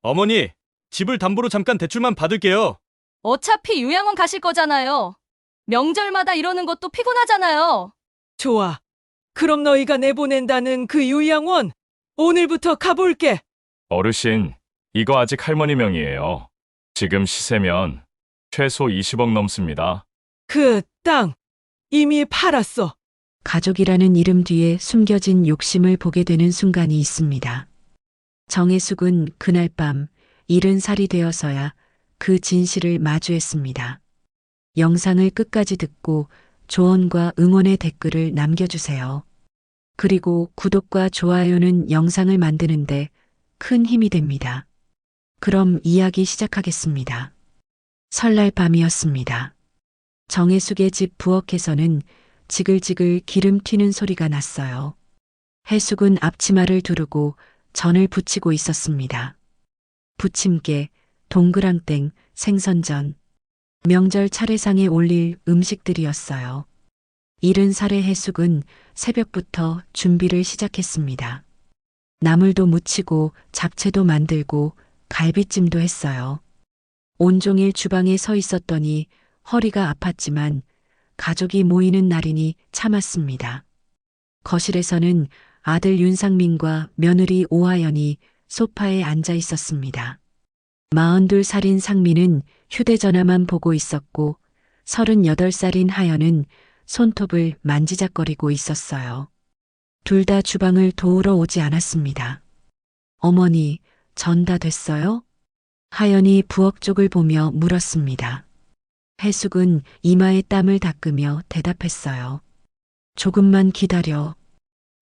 어머니, 집을 담보로 잠깐 대출만 받을게요. 어차피 요양원 가실 거잖아요. 명절마다 이러는 것도 피곤하잖아요. 좋아. 그럼 너희가 내보낸다는 그 요양원 오늘부터 가볼게. 어르신, 이거 아직 할머니 명의예요. 지금 시세면 최소 20억 넘습니다. 그 땅 이미 팔았어. 가족이라는 이름 뒤에 숨겨진 욕심을 보게 되는 순간이 있습니다. 정혜숙은 그날 밤 70살이 되어서야 그 진실을 마주했습니다. 영상을 끝까지 듣고 조언과 응원의 댓글을 남겨주세요. 그리고 구독과 좋아요는 영상을 만드는데 큰 힘이 됩니다. 그럼 이야기 시작하겠습니다. 설날 밤이었습니다. 정혜숙의 집 부엌에서는 지글지글 기름 튀는 소리가 났어요. 혜숙은 앞치마를 두르고 전을 부치고 있었습니다. 부침개, 동그랑땡, 생선전, 명절 차례상에 올릴 음식들이었어요. 70살의 혜숙은 새벽부터 준비를 시작했습니다. 나물도 무치고 잡채도 만들고 갈비찜도 했어요. 온종일 주방에 서 있었더니 허리가 아팠지만 가족이 모이는 날이니 참았습니다. 거실에서는 아들 윤상민과 며느리 오하연이 소파에 앉아 있었습니다. 42살인 상민은 휴대전화만 보고 있었고 38살인 하연은 손톱을 만지작거리고 있었어요. 둘 다 주방을 도우러 오지 않았습니다. 어머니, 전 다 됐어요? 하연이 부엌 쪽을 보며 물었습니다. 혜숙은 이마에 땀을 닦으며 대답했어요. 조금만 기다려.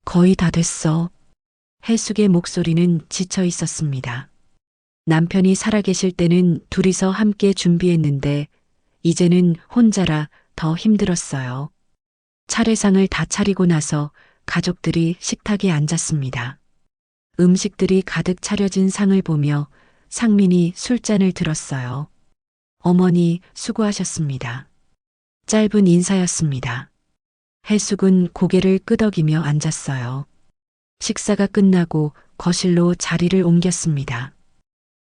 거의 다 됐어. 혜숙의 목소리는 지쳐 있었습니다. 남편이 살아계실 때는 둘이서 함께 준비했는데 이제는 혼자라 더 힘들었어요. 차례상을 다 차리고 나서 가족들이 식탁에 앉았습니다. 음식들이 가득 차려진 상을 보며 상민이 술잔을 들었어요. 어머니 수고하셨습니다. 짧은 인사였습니다. 혜숙은 고개를 끄덕이며 앉았어요. 식사가 끝나고 거실로 자리를 옮겼습니다.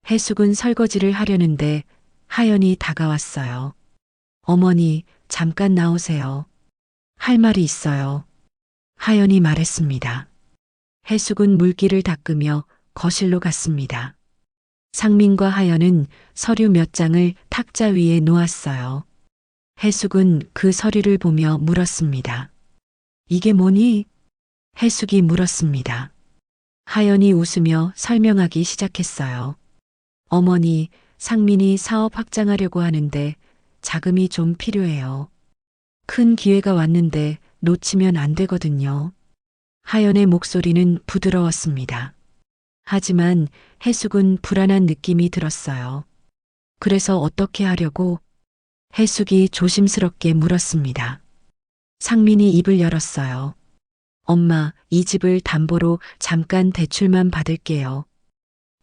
혜숙은 설거지를 하려는데 하연이 다가왔어요. 어머니, 잠깐 나오세요. 할 말이 있어요. 하연이 말했습니다. 혜숙은 물기를 닦으며 거실로 갔습니다. 상민과 하연은 서류 몇 장을 탁자 위에 놓았어요. 혜숙은 그 서류를 보며 물었습니다. 이게 뭐니? 혜숙이 물었습니다. 하연이 웃으며 설명하기 시작했어요. 어머니, 상민이 사업 확장하려고 하는데 자금이 좀 필요해요. 큰 기회가 왔는데 놓치면 안 되거든요. 하연의 목소리는 부드러웠습니다. 하지만 혜숙은 불안한 느낌이 들었어요. 그래서 어떻게 하려고? 혜숙이 조심스럽게 물었습니다. 상민이 입을 열었어요. 엄마, 이 집을 담보로 잠깐 대출만 받을게요.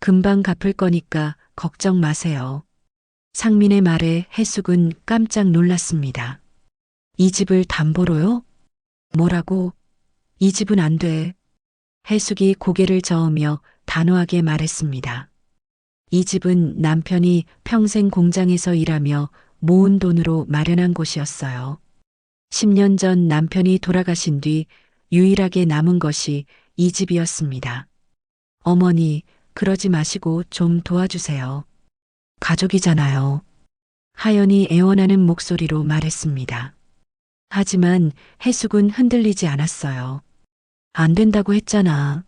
금방 갚을 거니까 걱정 마세요. 상민의 말에 혜숙은 깜짝 놀랐습니다. 이 집을 담보로요? 뭐라고? 이 집은 안 돼. 혜숙이 고개를 저으며 단호하게 말했습니다. 이 집은 남편이 평생 공장에서 일하며 모은 돈으로 마련한 곳이었어요. 10년 전 남편이 돌아가신 뒤 유일하게 남은 것이 이 집이었습니다. 어머니, 그러지 마시고 좀 도와주세요. 가족이잖아요. 하연이 애원하는 목소리로 말했습니다. 하지만 혜숙은 흔들리지 않았어요. 안 된다고 했잖아.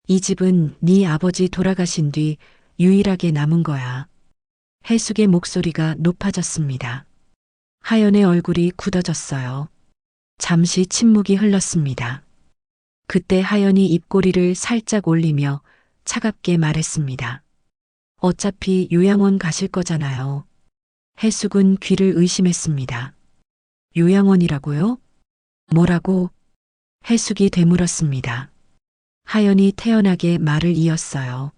이 집은 네 아버지 돌아가신 뒤 유일하게 남은 거야. 혜숙의 목소리가 높아졌습니다. 하연의 얼굴이 굳어졌어요. 잠시 침묵이 흘렀습니다. 그때 하연이 입꼬리를 살짝 올리며 차갑게 말했습니다. 어차피 요양원 가실 거잖아요. 혜숙은 귀를 의심했습니다. 요양원이라고요? 뭐라고? 혜숙이 되물었습니다. 하연이 태연하게 말을 이었어요.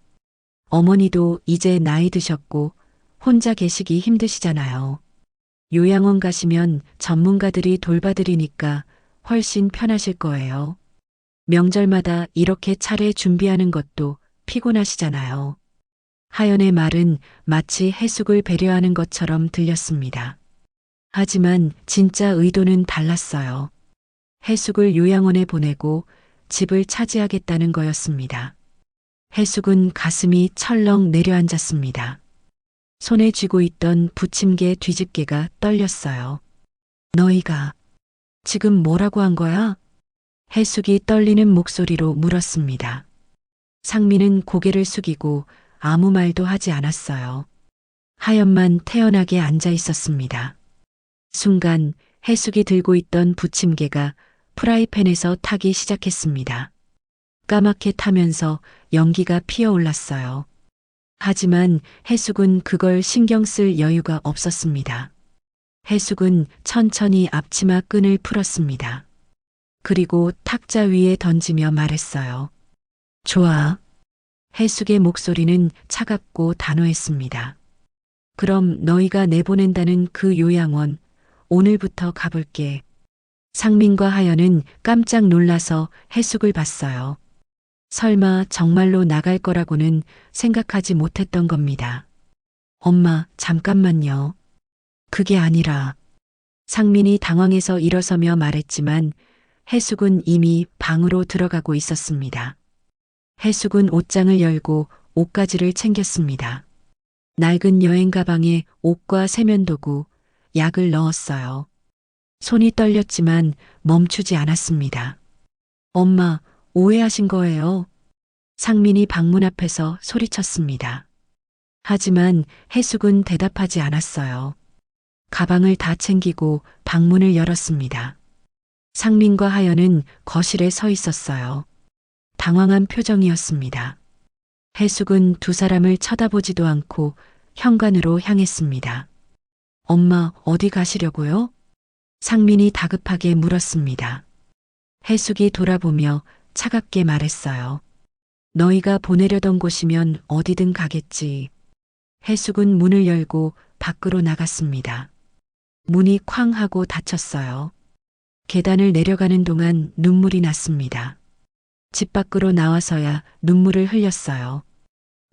어머니도 이제 나이 드셨고 혼자 계시기 힘드시잖아요. 요양원 가시면 전문가들이 돌봐드리니까 훨씬 편하실 거예요. 명절마다 이렇게 차례 준비하는 것도 피곤하시잖아요. 하연의 말은 마치 해숙을 배려하는 것처럼 들렸습니다. 하지만 진짜 의도는 달랐어요. 해숙을 요양원에 보내고 집을 차지하겠다는 거였습니다. 해숙은 가슴이 철렁 내려앉았습니다. 손에 쥐고 있던 부침개 뒤집개가 떨렸어요. 너희가 지금 뭐라고 한 거야? 해숙이 떨리는 목소리로 물었습니다. 상민은 고개를 숙이고 아무 말도 하지 않았어요. 하연만 태연하게 앉아 있었습니다. 순간 해숙이 들고 있던 부침개가 프라이팬에서 타기 시작했습니다. 까맣게 타면서 연기가 피어올랐어요. 하지만 해숙은 그걸 신경 쓸 여유가 없었습니다. 해숙은 천천히 앞치마 끈을 풀었습니다. 그리고 탁자 위에 던지며 말했어요. 좋아. 해숙의 목소리는 차갑고 단호했습니다. 그럼 너희가 내보낸다는 그 요양원, 오늘부터 가볼게. 상민과 하연은 깜짝 놀라서 해숙을 봤어요. 설마 정말로 나갈 거라고는 생각하지 못했던 겁니다. 엄마, 잠깐만요. 그게 아니라. 상민이 당황해서 일어서며 말했지만 해숙은 이미 방으로 들어가고 있었습니다. 해숙은 옷장을 열고 옷가지를 챙겼습니다. 낡은 여행 가방에 옷과 세면도구, 약을 넣었어요. 손이 떨렸지만 멈추지 않았습니다. 엄마, 오해하신 거예요? 상민이 방문 앞에서 소리쳤습니다. 하지만 해숙은 대답하지 않았어요. 가방을 다 챙기고 방문을 열었습니다. 상민과 하연은 거실에 서 있었어요. 당황한 표정이었습니다. 해숙은 두 사람을 쳐다보지도 않고 현관으로 향했습니다. 엄마, 어디 가시려고요? 상민이 다급하게 물었습니다. 해숙이 돌아보며 차갑게 말했어요. 너희가 보내려던 곳이면 어디든 가겠지. 해숙은 문을 열고 밖으로 나갔습니다. 문이 쾅 하고 닫혔어요. 계단을 내려가는 동안 눈물이 났습니다. 집 밖으로 나와서야 눈물을 흘렸어요.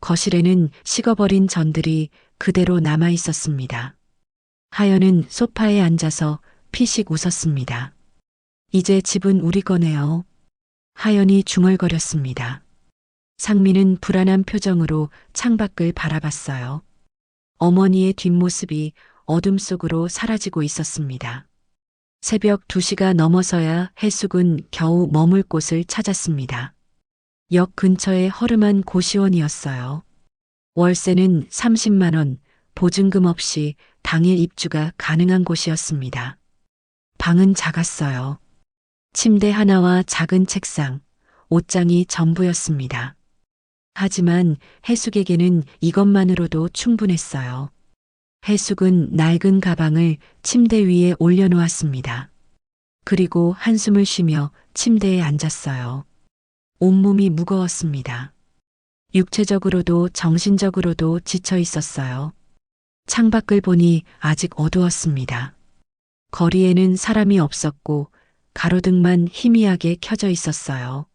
거실에는 식어버린 전들이 그대로 남아 있었습니다. 하연은 소파에 앉아서 피식 웃었습니다. 이제 집은 우리 거네요. 하연이 중얼거렸습니다. 상민은 불안한 표정으로 창밖을 바라봤어요. 어머니의 뒷모습이 어둠 속으로 사라지고 있었습니다. 새벽 2시가 넘어서야 해숙은 겨우 머물 곳을 찾았습니다. 역 근처의 허름한 고시원이었어요. 월세는 30만 원, 보증금 없이 당일 입주가 가능한 곳이었습니다. 방은 작았어요. 침대 하나와 작은 책상, 옷장이 전부였습니다. 하지만 해숙에게는 이것만으로도 충분했어요. 해숙은 낡은 가방을 침대 위에 올려놓았습니다. 그리고 한숨을 쉬며 침대에 앉았어요. 온몸이 무거웠습니다. 육체적으로도 정신적으로도 지쳐 있었어요. 창밖을 보니 아직 어두웠습니다. 거리에는 사람이 없었고 가로등만 희미하게 켜져 있었어요.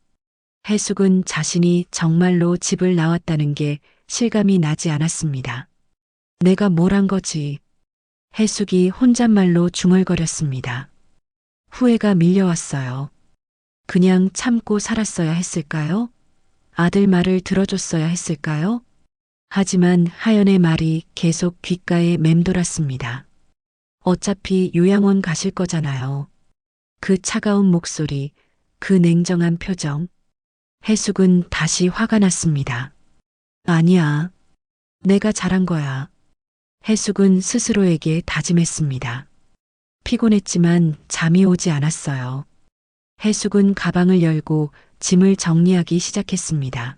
해숙은 자신이 정말로 집을 나왔다는 게 실감이 나지 않았습니다. 내가 뭘 한 거지? 해숙이 혼잣말로 중얼거렸습니다. 후회가 밀려왔어요. 그냥 참고 살았어야 했을까요? 아들 말을 들어줬어야 했을까요? 하지만 하연의 말이 계속 귓가에 맴돌았습니다. 어차피 요양원 가실 거잖아요. 그 차가운 목소리, 그 냉정한 표정. 해숙은 다시 화가 났습니다. 아니야. 내가 잘한 거야. 해숙은 스스로에게 다짐했습니다. 피곤했지만 잠이 오지 않았어요. 해숙은 가방을 열고 짐을 정리하기 시작했습니다.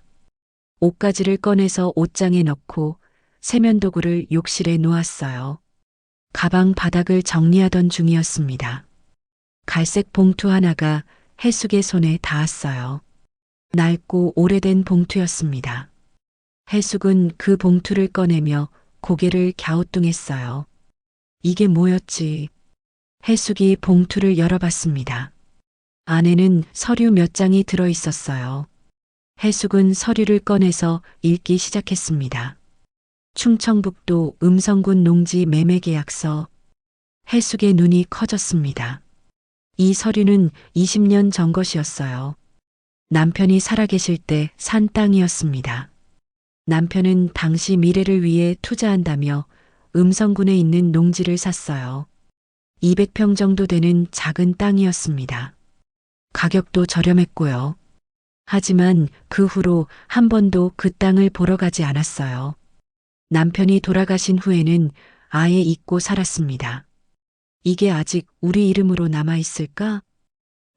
옷가지를 꺼내서 옷장에 넣고 세면도구를 욕실에 놓았어요. 가방 바닥을 정리하던 중이었습니다. 갈색 봉투 하나가 해숙의 손에 닿았어요. 낡고 오래된 봉투였습니다. 해숙은 그 봉투를 꺼내며 고개를 갸우뚱했어요. 이게 뭐였지? 해숙이 봉투를 열어봤습니다. 안에는 서류 몇 장이 들어 있었어요. 해숙은 서류를 꺼내서 읽기 시작했습니다. 충청북도 음성군 농지 매매 계약서. 해숙의 눈이 커졌습니다. 이 서류는 20년 전 것이었어요. 남편이 살아계실 때 산 땅이었습니다. 남편은 당시 미래를 위해 투자한다며 음성군에 있는 농지를 샀어요. 200평 정도 되는 작은 땅이었습니다. 가격도 저렴했고요. 하지만 그 후로 한 번도 그 땅을 보러 가지 않았어요. 남편이 돌아가신 후에는 아예 잊고 살았습니다. 이게 아직 우리 이름으로 남아 있을까?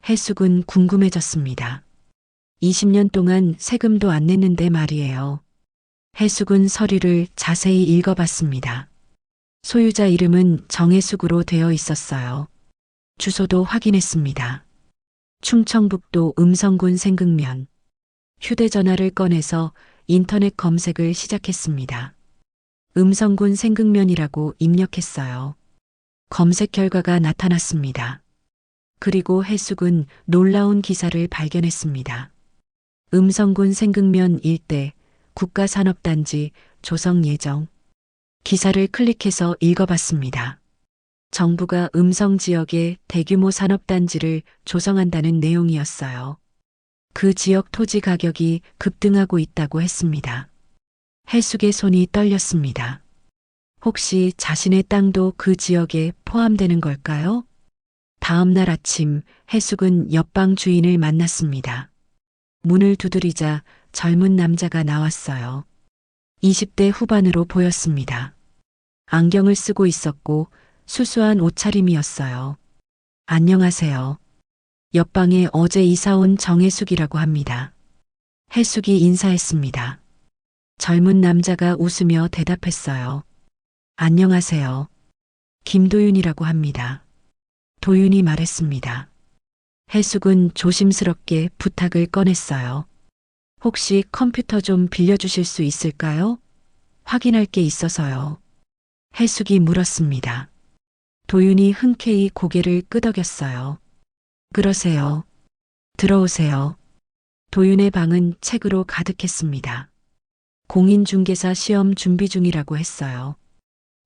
해숙은 궁금해졌습니다. 20년 동안 세금도 안 냈는데 말이에요. 해숙은 서류를 자세히 읽어봤습니다. 소유자 이름은 정해숙으로 되어 있었어요. 주소도 확인했습니다. 충청북도 음성군 생극면. 휴대전화를 꺼내서 인터넷 검색을 시작했습니다. 음성군 생극면이라고 입력했어요. 검색 결과가 나타났습니다. 그리고 해숙은 놀라운 기사를 발견했습니다. 음성군 생극면 일대 국가산업단지 조성 예정. 기사를 클릭해서 읽어봤습니다. 정부가 음성 지역에 대규모 산업단지를 조성한다는 내용이었어요. 그 지역 토지 가격이 급등하고 있다고 했습니다. 해숙의 손이 떨렸습니다. 혹시 자신의 땅도 그 지역에 포함되는 걸까요? 다음 날 아침 해숙은 옆방 주인을 만났습니다. 문을 두드리자 젊은 남자가 나왔어요. 20대 후반으로 보였습니다. 안경을 쓰고 있었고 수수한 옷차림이었어요. 안녕하세요. 옆방에 어제 이사 온 정혜숙이라고 합니다. 해숙이 인사했습니다. 젊은 남자가 웃으며 대답했어요. 안녕하세요. 김도윤이라고 합니다. 도윤이 말했습니다. 해숙은 조심스럽게 부탁을 꺼냈어요. 혹시 컴퓨터 좀 빌려주실 수 있을까요? 확인할 게 있어서요. 해숙이 물었습니다. 도윤이 흔쾌히 고개를 끄덕였어요. 그러세요. 들어오세요. 도윤의 방은 책으로 가득했습니다. 공인중개사 시험 준비 중이라고 했어요.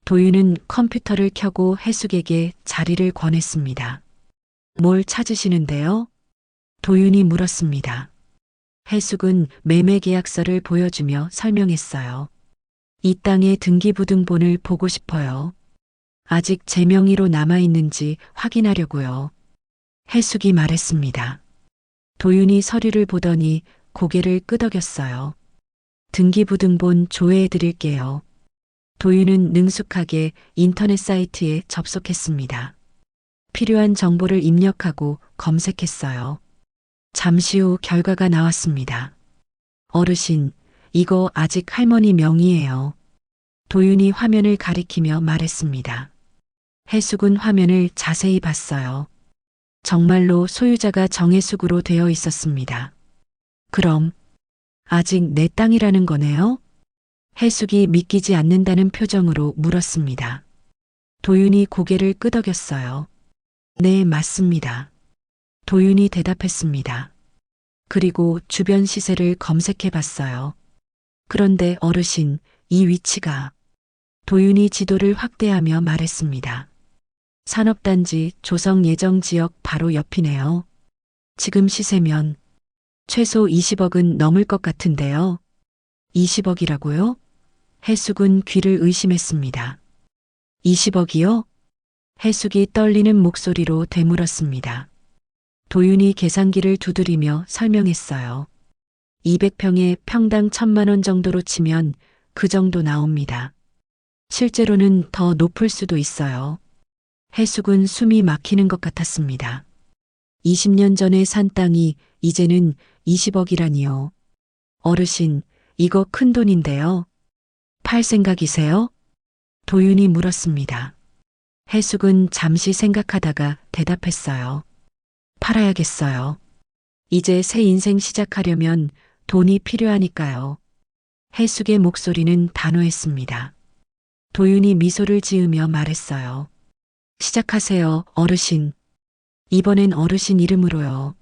도윤은 컴퓨터를 켜고 해숙에게 자리를 권했습니다. 뭘 찾으시는데요? 도윤이 물었습니다. 해숙은 매매 계약서를 보여주며 설명했어요. 이 땅의 등기부등본을 보고 싶어요. 아직 제 명의로 남아있는지 확인하려고요. 해숙이 말했습니다. 도윤이 서류를 보더니 고개를 끄덕였어요. 등기부등본 조회해 드릴게요. 도윤은 능숙하게 인터넷 사이트에 접속했습니다. 필요한 정보를 입력하고 검색했어요. 잠시 후 결과가 나왔습니다. 어르신, 이거 아직 할머니 명의예요. 도윤이 화면을 가리키며 말했습니다. 해숙은 화면을 자세히 봤어요. 정말로 소유자가 정해숙으로 되어 있었습니다. 그럼 아직 내 땅이라는 거네요? 해숙이 믿기지 않는다는 표정으로 물었습니다. 도윤이 고개를 끄덕였어요. 네, 맞습니다. 도윤이 대답했습니다. 그리고 주변 시세를 검색해 봤어요. 그런데 어르신, 이 위치가. 도윤이 지도를 확대하며 말했습니다. 산업단지 조성 예정 지역 바로 옆이네요. 지금 시세면 최소 20억은 넘을 것 같은데요. 20억이라고요? 해숙은 귀를 의심했습니다. 20억이요? 해숙이 떨리는 목소리로 되물었습니다. 도윤이 계산기를 두드리며 설명했어요. 200평에 평당 1,000만 원 정도로 치면 그 정도 나옵니다. 실제로는 더 높을 수도 있어요. 해숙은 숨이 막히는 것 같았습니다. 20년 전에 산 땅이 이제는 20억이라니요. 어르신, 이거 큰 돈인데요. 팔 생각이세요? 도윤이 물었습니다. 해숙은 잠시 생각하다가 대답했어요. 팔아야겠어요. 이제 새 인생 시작하려면 돈이 필요하니까요. 해숙의 목소리는 단호했습니다. 도윤이 미소를 지으며 말했어요. 시작하세요, 어르신. 이번엔 어르신 이름으로요.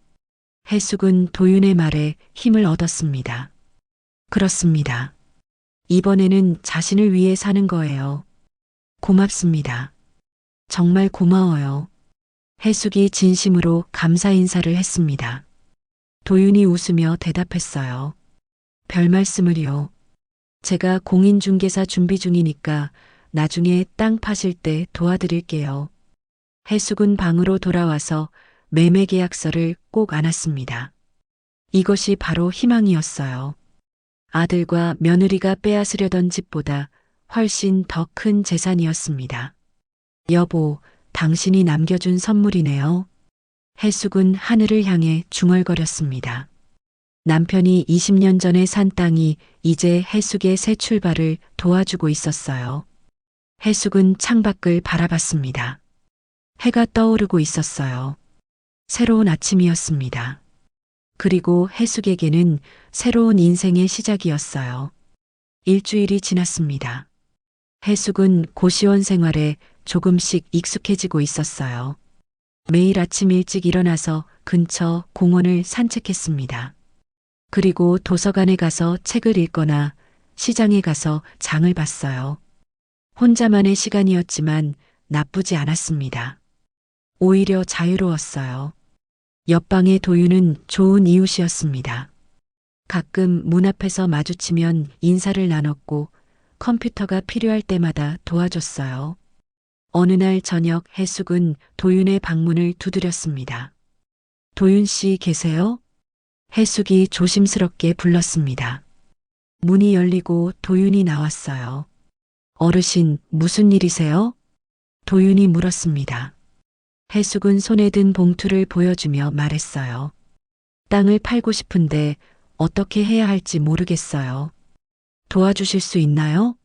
해숙은 도윤의 말에 힘을 얻었습니다. 그렇습니다. 이번에는 자신을 위해 사는 거예요. 고맙습니다. 정말 고마워요. 해숙이 진심으로 감사 인사를 했습니다. 도윤이 웃으며 대답했어요. 별 말씀을요. 제가 공인중개사 준비 중이니까 나중에 땅 파실 때 도와드릴게요. 해숙은 방으로 돌아와서 매매 계약서를 꼭 안았습니다. 이것이 바로 희망이었어요. 아들과 며느리가 빼앗으려던 집보다 훨씬 더 큰 재산이었습니다. 여보, 당신이 남겨준 선물이네요. 해숙은 하늘을 향해 중얼거렸습니다. 남편이 20년 전에 산 땅이 이제 해숙의 새 출발을 도와주고 있었어요. 해숙은 창밖을 바라봤습니다. 해가 떠오르고 있었어요. 새로운 아침이었습니다. 그리고 해숙에게는 새로운 인생의 시작이었어요. 일주일이 지났습니다. 해숙은 고시원 생활에 조금씩 익숙해지고 있었어요. 매일 아침 일찍 일어나서 근처 공원을 산책했습니다. 그리고 도서관에 가서 책을 읽거나 시장에 가서 장을 봤어요. 혼자만의 시간이었지만 나쁘지 않았습니다. 오히려 자유로웠어요. 옆방의 도윤은 좋은 이웃이었습니다. 가끔 문 앞에서 마주치면 인사를 나눴고 컴퓨터가 필요할 때마다 도와줬어요. 어느 날 저녁 해숙은 도윤의 방문을 두드렸습니다. 도윤 씨 계세요? 해숙이 조심스럽게 불렀습니다. 문이 열리고 도윤이 나왔어요. 어르신, 무슨 일이세요? 도윤이 물었습니다. 해숙은 손에 든 봉투를 보여주며 말했어요. 땅을 팔고 싶은데 어떻게 해야 할지 모르겠어요. 도와주실 수 있나요?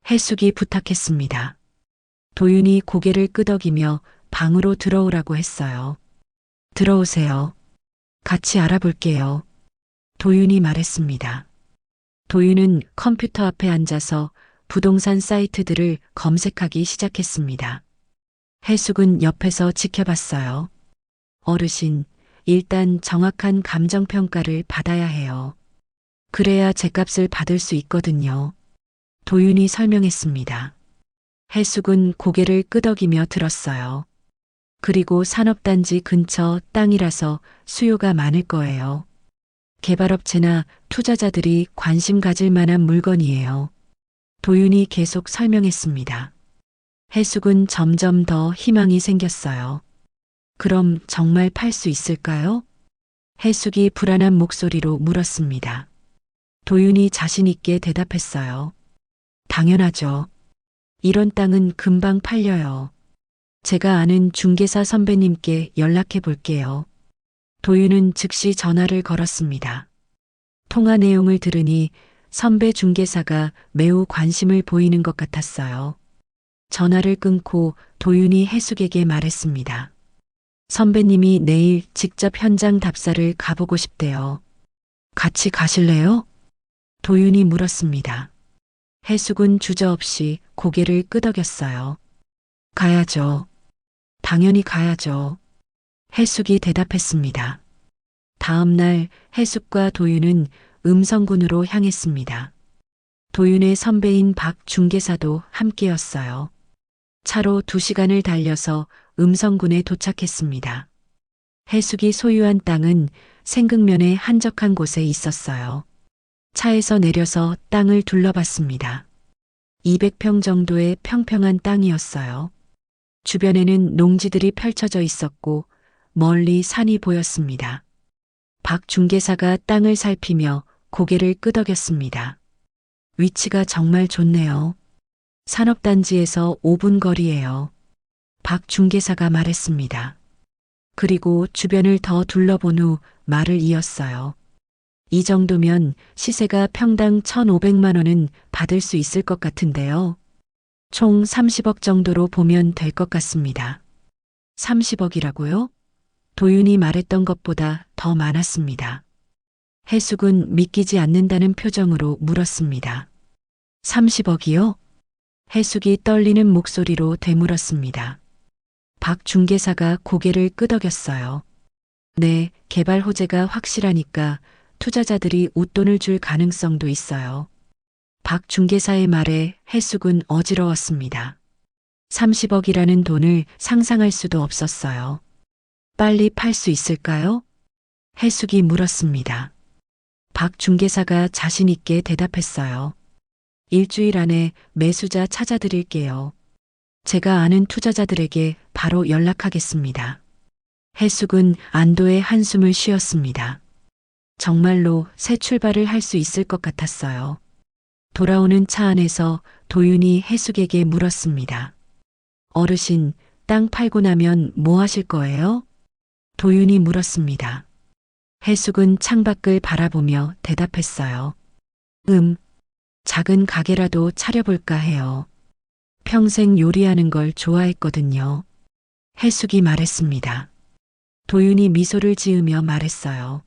해숙이 부탁했습니다. 도윤이 고개를 끄덕이며 방으로 들어오라고 했어요. 들어오세요. 같이 알아볼게요. 도윤이 말했습니다. 도윤은 컴퓨터 앞에 앉아서 부동산 사이트들을 검색하기 시작했습니다. 해숙은 옆에서 지켜봤어요. 어르신, 일단 정확한 감정평가를 받아야 해요. 그래야 제값을 받을 수 있거든요. 도윤이 설명했습니다. 해숙은 고개를 끄덕이며 들었어요. 그리고 산업단지 근처 땅이라서 수요가 많을 거예요. 개발업체나 투자자들이 관심 가질 만한 물건이에요. 도윤이 계속 설명했습니다. 해숙은 점점 더 희망이 생겼어요. 그럼 정말 팔 수 있을까요? 해숙이 불안한 목소리로 물었습니다. 도윤이 자신 있게 대답했어요. 당연하죠. 이런 땅은 금방 팔려요. 제가 아는 중개사 선배님께 연락해 볼게요. 도윤은 즉시 전화를 걸었습니다. 통화 내용을 들으니 선배 중개사가 매우 관심을 보이는 것 같았어요. 전화를 끊고 도윤이 해숙에게 말했습니다. 선배님이 내일 직접 현장 답사를 가보고 싶대요. 같이 가실래요? 도윤이 물었습니다. 해숙은 주저없이 고개를 끄덕였어요. 가야죠. 당연히 가야죠. 해숙이 대답했습니다. 다음 날 해숙과 도윤은 음성군으로 향했습니다. 도윤의 선배인 박 중개사도 함께였어요. 차로 2시간을 달려서 음성군에 도착했습니다. 해숙이 소유한 땅은 생극면에 한적한 곳에 있었어요. 차에서 내려서 땅을 둘러봤습니다. 200평 정도의 평평한 땅이었어요. 주변에는 농지들이 펼쳐져 있었고 멀리 산이 보였습니다. 박 중개사가 땅을 살피며 고개를 끄덕였습니다. 위치가 정말 좋네요. 산업단지에서 5분 거리예요. 박 중개사가 말했습니다. 그리고 주변을 더 둘러본 후 말을 이었어요. 이 정도면 시세가 평당 1,500만 원은 받을 수 있을 것 같은데요. 총 30억 정도로 보면 될 것 같습니다. 30억이라고요? 도윤이 말했던 것보다 더 많았습니다. 해숙은 믿기지 않는다는 표정으로 물었습니다. 30억이요? 해숙이 떨리는 목소리로 되물었습니다. 박 중개사가 고개를 끄덕였어요. 네, 개발 호재가 확실하니까 투자자들이 웃돈을 줄 가능성도 있어요. 박 중개사의 말에 해숙은 어지러웠습니다. 30억이라는 돈을 상상할 수도 없었어요. 빨리 팔 수 있을까요? 해숙이 물었습니다. 박 중개사가 자신 있게 대답했어요. 일주일 안에 매수자 찾아드릴게요. 제가 아는 투자자들에게 바로 연락하겠습니다. 해숙은 안도의 한숨을 쉬었습니다. 정말로 새 출발을 할 수 있을 것 같았어요. 돌아오는 차 안에서 도윤이 해숙에게 물었습니다. 어르신, 땅 팔고 나면 뭐 하실 거예요? 도윤이 물었습니다. 해숙은 창밖을 바라보며 대답했어요. 작은 가게라도 차려볼까 해요. 평생 요리하는 걸 좋아했거든요. 해숙이 말했습니다. 도윤이 미소를 지으며 말했어요.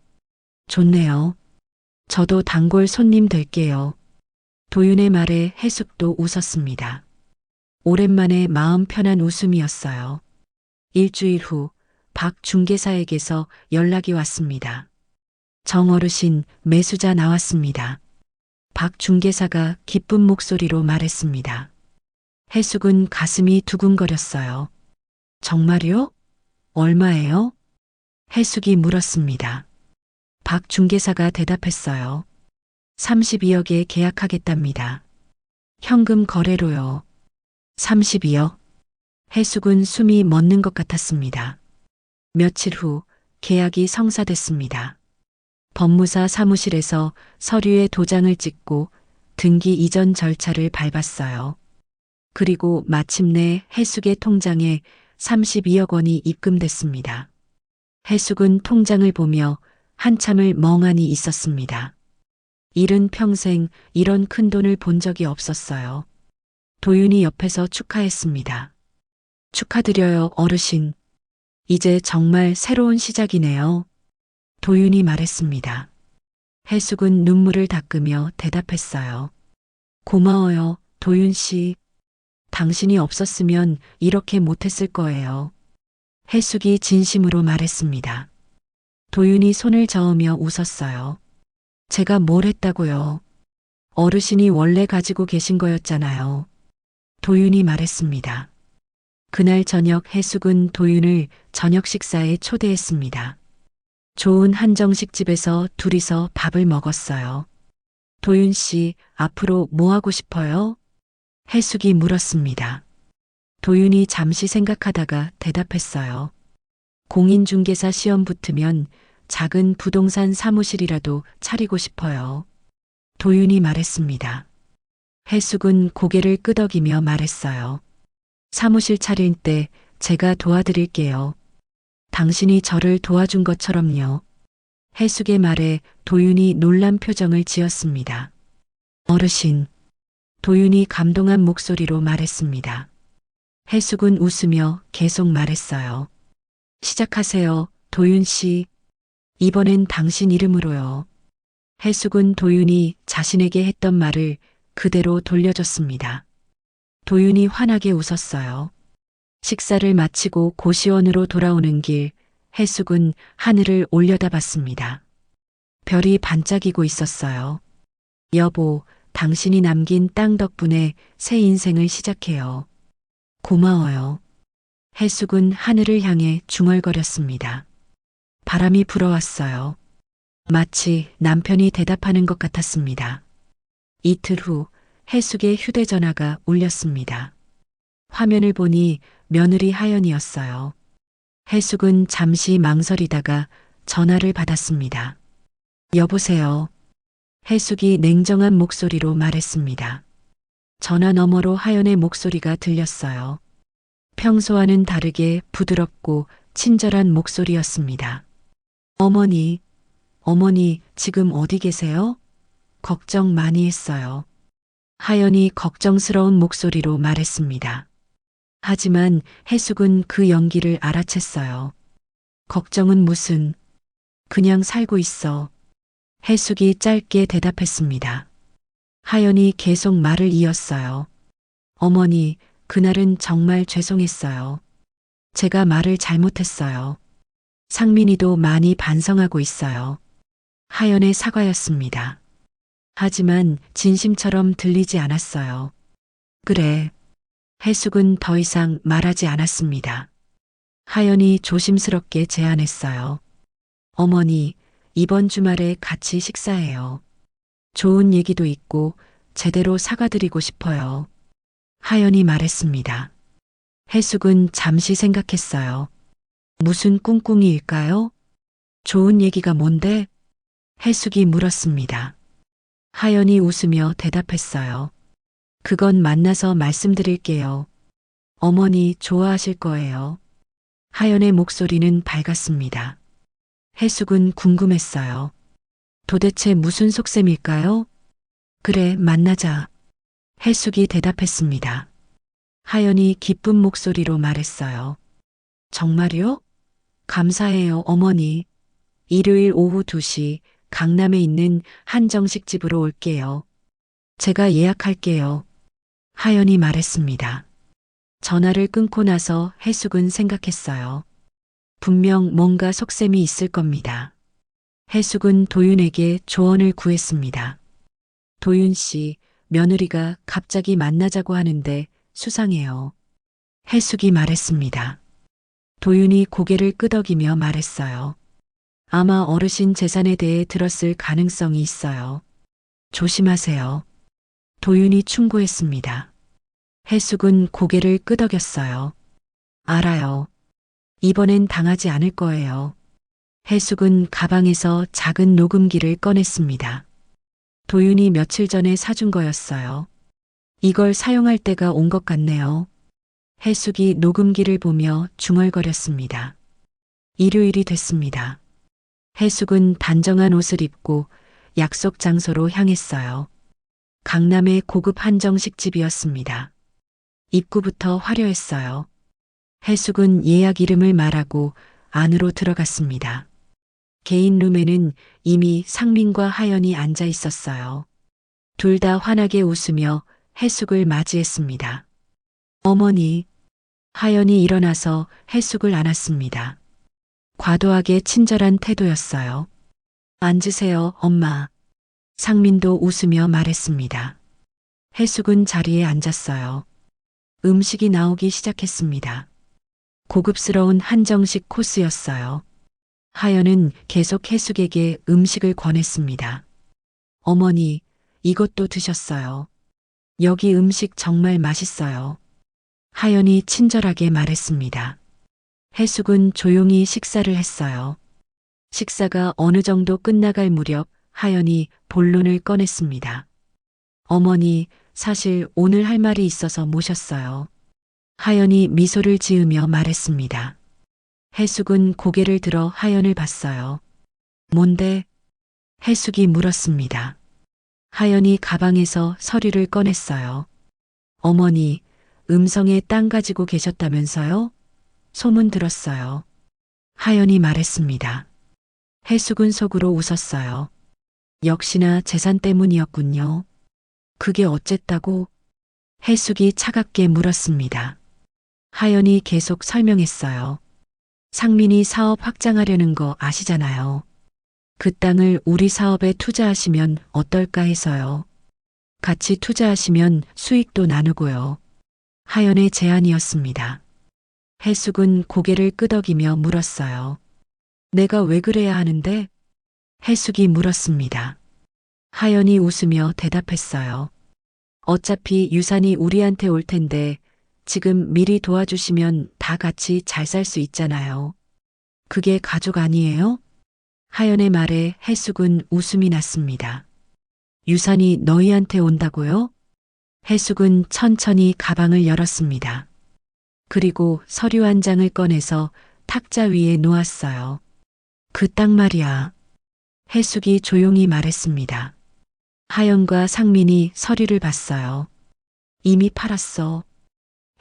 좋네요. 저도 단골 손님 될게요. 도윤의 말에 해숙도 웃었습니다. 오랜만에 마음 편한 웃음이었어요. 일주일 후 박 중개사에게서 연락이 왔습니다. 정 어르신, 매수자 나왔습니다. 박 중개사가 기쁜 목소리로 말했습니다. 해숙은 가슴이 두근거렸어요. 정말요? 얼마예요? 해숙이 물었습니다. 박 중개사가 대답했어요. 32억에 계약하겠답니다. 현금 거래로요. 32억. 해숙은 숨이 멎는 것 같았습니다. 며칠 후 계약이 성사됐습니다. 법무사 사무실에서 서류에 도장을 찍고 등기 이전 절차를 밟았어요. 그리고 마침내 해숙의 통장에 32억 원이 입금됐습니다. 해숙은 통장을 보며 한참을 멍하니 있었습니다. 일은 평생 이런 큰 돈을 본 적이 없었어요. 도윤이 옆에서 축하했습니다. 축하드려요, 어르신. 이제 정말 새로운 시작이네요. 도윤이 말했습니다. 해숙은 눈물을 닦으며 대답했어요. 고마워요, 도윤 씨. 당신이 없었으면 이렇게 못했을 거예요. 해숙이 진심으로 말했습니다. 도윤이 손을 저으며 웃었어요. 제가 뭘 했다고요? 어르신이 원래 가지고 계신 거였잖아요. 도윤이 말했습니다. 그날 저녁 해숙은 도윤을 저녁 식사에 초대했습니다. 좋은 한정식 집에서 둘이서 밥을 먹었어요. 도윤 씨, 앞으로 뭐 하고 싶어요? 해숙이 물었습니다. 도윤이 잠시 생각하다가 대답했어요. 공인중개사 시험 붙으면 작은 부동산 사무실이라도 차리고 싶어요. 도윤이 말했습니다. 해숙은 고개를 끄덕이며 말했어요. 사무실 차릴 때 제가 도와드릴게요. 당신이 저를 도와준 것처럼요. 해숙의 말에 도윤이 놀란 표정을 지었습니다. 어르신. 도윤이 감동한 목소리로 말했습니다. 해숙은 웃으며 계속 말했어요. 시작하세요, 도윤 씨. 이번엔 당신 이름으로요. 해숙은 도윤이 자신에게 했던 말을 그대로 돌려줬습니다. 도윤이 환하게 웃었어요. 식사를 마치고 고시원으로 돌아오는 길, 해숙은 하늘을 올려다봤습니다. 별이 반짝이고 있었어요. 여보, 당신이 남긴 땅 덕분에 새 인생을 시작해요. 고마워요. 해숙은 하늘을 향해 중얼거렸습니다. 바람이 불어왔어요. 마치 남편이 대답하는 것 같았습니다. 이틀 후 해숙의 휴대전화가 울렸습니다. 화면을 보니 며느리 하연이었어요. 해숙은 잠시 망설이다가 전화를 받았습니다. 여보세요. 해숙이 냉정한 목소리로 말했습니다. 전화 너머로 하연의 목소리가 들렸어요. 평소와는 다르게 부드럽고 친절한 목소리였습니다. 어머니, 지금 어디 계세요? 걱정 많이 했어요. 하연이 걱정스러운 목소리로 말했습니다. 하지만 해숙은 그 연기를 알아챘어요. 걱정은 무슨, 그냥 살고 있어. 해숙이 짧게 대답했습니다. 하연이 계속 말을 이었어요. 어머니, 그날은 정말 죄송했어요. 제가 말을 잘못했어요. 상민이도 많이 반성하고 있어요. 하연의 사과였습니다. 하지만 진심처럼 들리지 않았어요. 그래. 해숙은 더 이상 말하지 않았습니다. 하연이 조심스럽게 제안했어요. 어머니, 이번 주말에 같이 식사해요. 좋은 얘기도 있고 제대로 사과드리고 싶어요. 하연이 말했습니다. 해숙은 잠시 생각했어요. 무슨 꿍꿍이일까요? 좋은 얘기가 뭔데? 해숙이 물었습니다. 하연이 웃으며 대답했어요. 그건 만나서 말씀드릴게요. 어머니 좋아하실 거예요. 하연의 목소리는 밝았습니다. 해숙은 궁금했어요. 도대체 무슨 속셈일까요? 그래, 만나자. 해숙이 대답했습니다. 하연이 기쁜 목소리로 말했어요. 정말요? 감사해요, 어머니. 일요일 오후 2시 강남에 있는 한정식 집으로 올게요. 제가 예약할게요. 하연이 말했습니다. 전화를 끊고 나서 해숙은 생각했어요. 분명 뭔가 속셈이 있을 겁니다. 해숙은 도윤에게 조언을 구했습니다. 도윤 씨, 며느리가 갑자기 만나자고 하는데 수상해요. 해숙이 말했습니다. 도윤이 고개를 끄덕이며 말했어요. 아마 어르신 재산에 대해 들었을 가능성이 있어요. 조심하세요. 도윤이 충고했습니다. 해숙은 고개를 끄덕였어요. 알아요. 이번엔 당하지 않을 거예요. 해숙은 가방에서 작은 녹음기를 꺼냈습니다. 도윤이 며칠 전에 사준 거였어요. 이걸 사용할 때가 온 것 같네요. 해숙이 녹음기를 보며 중얼거렸습니다. 일요일이 됐습니다. 해숙은 단정한 옷을 입고 약속 장소로 향했어요. 강남의 고급 한정식 집이었습니다. 입구부터 화려했어요. 해숙은 예약 이름을 말하고 안으로 들어갔습니다. 개인 룸에는 이미 상민과 하연이 앉아 있었어요. 둘 다 환하게 웃으며 해숙을 맞이했습니다. 어머니, 하연이 일어나서 해숙을 안았습니다. 과도하게 친절한 태도였어요. 앉으세요, 엄마. 상민도 웃으며 말했습니다. 해숙은 자리에 앉았어요. 음식이 나오기 시작했습니다. 고급스러운 한정식 코스였어요. 하연은 계속 해숙에게 음식을 권했습니다. 어머니, 이것도 드셨어요. 여기 음식 정말 맛있어요. 하연이 친절하게 말했습니다. 해숙은 조용히 식사를 했어요. 식사가 어느 정도 끝나갈 무렵 하연이 본론을 꺼냈습니다. 어머니, 사실 오늘 할 말이 있어서 모셨어요. 하연이 미소를 지으며 말했습니다. 해숙은 고개를 들어 하연을 봤어요. 뭔데? 해숙이 물었습니다. 하연이 가방에서 서류를 꺼냈어요. 어머니, 음성에 땅 가지고 계셨다면서요? 소문 들었어요. 하연이 말했습니다. 해숙은 속으로 웃었어요. 역시나 재산 때문이었군요. 그게 어쨌다고? 해숙이 차갑게 물었습니다. 하연이 계속 설명했어요. 상민이 사업 확장하려는 거 아시잖아요. 그 땅을 우리 사업에 투자하시면 어떨까 해서요. 같이 투자하시면 수익도 나누고요. 하연의 제안이었습니다. 해숙은 고개를 끄덕이며 물었어요. 내가 왜 그래야 하는데? 해숙이 물었습니다. 하연이 웃으며 대답했어요. 어차피 유산이 우리한테 올 텐데 지금 미리 도와주시면 다 같이 잘 살 수 있잖아요. 그게 가족 아니에요? 하연의 말에 해숙은 웃음이 났습니다. 유산이 너희한테 온다고요? 해숙은 천천히 가방을 열었습니다. 그리고 서류 한 장을 꺼내서 탁자 위에 놓았어요. 그 땅 말이야. 해숙이 조용히 말했습니다. 하연과 상민이 서류를 봤어요. 이미 팔았어.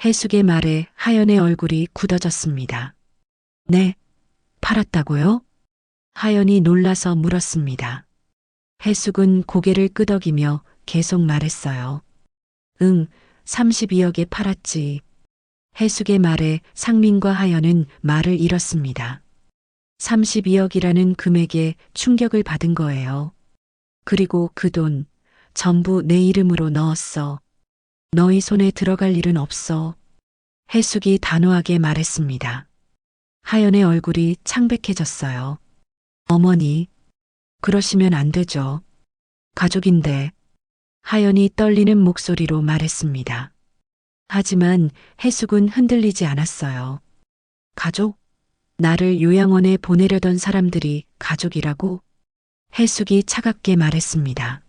해숙의 말에 하연의 얼굴이 굳어졌습니다. 네, 팔았다고요? 하연이 놀라서 물었습니다. 해숙은 고개를 끄덕이며 계속 말했어요. 응, 32억에 팔았지. 해숙의 말에 상민과 하연은 말을 잃었습니다. 32억이라는 금액에 충격을 받은 거예요. 그리고 그 돈, 전부 내 이름으로 넣었어. 너희 손에 들어갈 일은 없어. 해숙이 단호하게 말했습니다. 하연의 얼굴이 창백해졌어요. 어머니, 그러시면 안 되죠. 가족인데. 하연이 떨리는 목소리로 말했습니다. 하지만 해숙은 흔들리지 않았어요. 가족? 나를 요양원에 보내려던 사람들이 가족이라고? 해숙이 차갑게 말했습니다.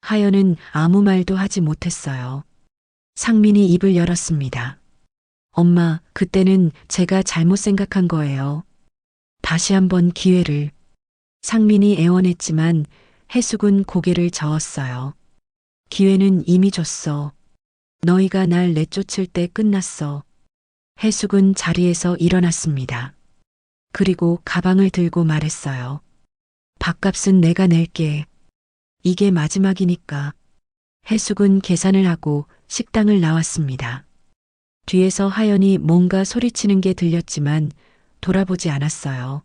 하연은 아무 말도 하지 못했어요. 상민이 입을 열었습니다. 엄마, 그때는 제가 잘못 생각한 거예요. 다시 한번 기회를. 상민이 애원했지만 해숙은 고개를 저었어요. 기회는 이미 줬어. 너희가 날 내쫓을 때 끝났어. 해숙은 자리에서 일어났습니다. 그리고 가방을 들고 말했어요. 밥값은 내가 낼게. 이게 마지막이니까. 해숙은 계산을 하고 식당을 나왔습니다. 뒤에서 하연이 뭔가 소리치는 게 들렸지만 돌아보지 않았어요.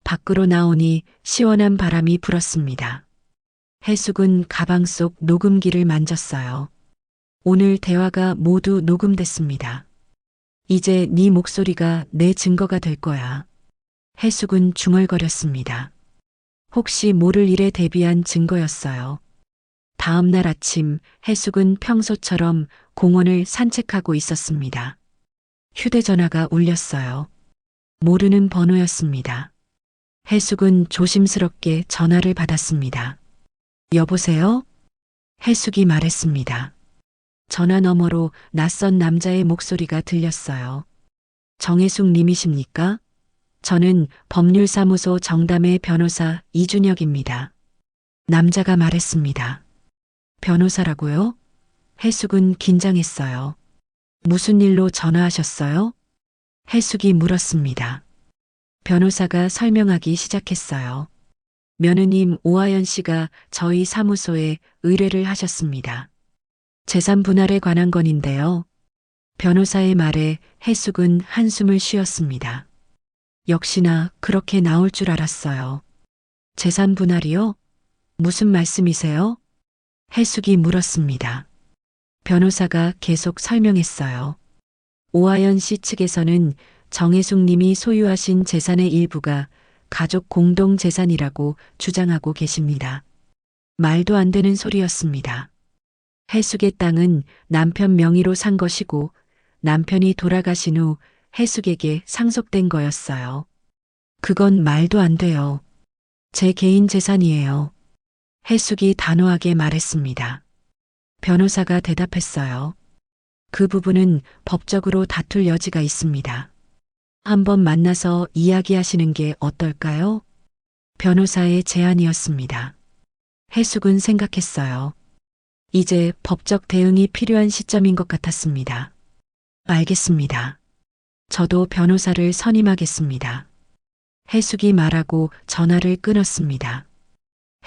밖으로 나오니 시원한 바람이 불었습니다. 해숙은 가방 속 녹음기를 만졌어요. 오늘 대화가 모두 녹음됐습니다. 이제 네 목소리가 내 증거가 될 거야. 해숙은 중얼거렸습니다. 혹시 모를 일에 대비한 증거였어요. 다음 날 아침 해숙은 평소처럼 공원을 산책하고 있었습니다. 휴대전화가 울렸어요. 모르는 번호였습니다. 해숙은 조심스럽게 전화를 받았습니다. 여보세요? 해숙이 말했습니다. 전화 너머로 낯선 남자의 목소리가 들렸어요. 정혜숙 님이십니까? 저는 법률사무소 정담의 변호사 이준혁입니다. 남자가 말했습니다. 변호사라고요? 해숙은 긴장했어요. 무슨 일로 전화하셨어요? 해숙이 물었습니다. 변호사가 설명하기 시작했어요. 며느님 오하연 씨가 저희 사무소에 의뢰를 하셨습니다. 재산 분할에 관한 건인데요. 변호사의 말에 해숙은 한숨을 쉬었습니다. 역시나 그렇게 나올 줄 알았어요. 재산 분할이요? 무슨 말씀이세요? 해숙이 물었습니다. 변호사가 계속 설명했어요. 오하연 씨 측에서는 정혜숙 님이 소유하신 재산의 일부가 가족 공동 재산이라고 주장하고 계십니다. 말도 안 되는 소리였습니다. 해숙의 땅은 남편 명의로 산 것이고 남편이 돌아가신 후 해숙에게 상속된 거였어요. 그건 말도 안 돼요. 제 개인 재산이에요. 해숙이 단호하게 말했습니다. 변호사가 대답했어요. 그 부분은 법적으로 다툴 여지가 있습니다. 한번 만나서 이야기하시는 게 어떨까요? 변호사의 제안이었습니다. 해숙은 생각했어요. 이제 법적 대응이 필요한 시점인 것 같았습니다. 알겠습니다. 저도 변호사를 선임하겠습니다. 해숙이 말하고 전화를 끊었습니다.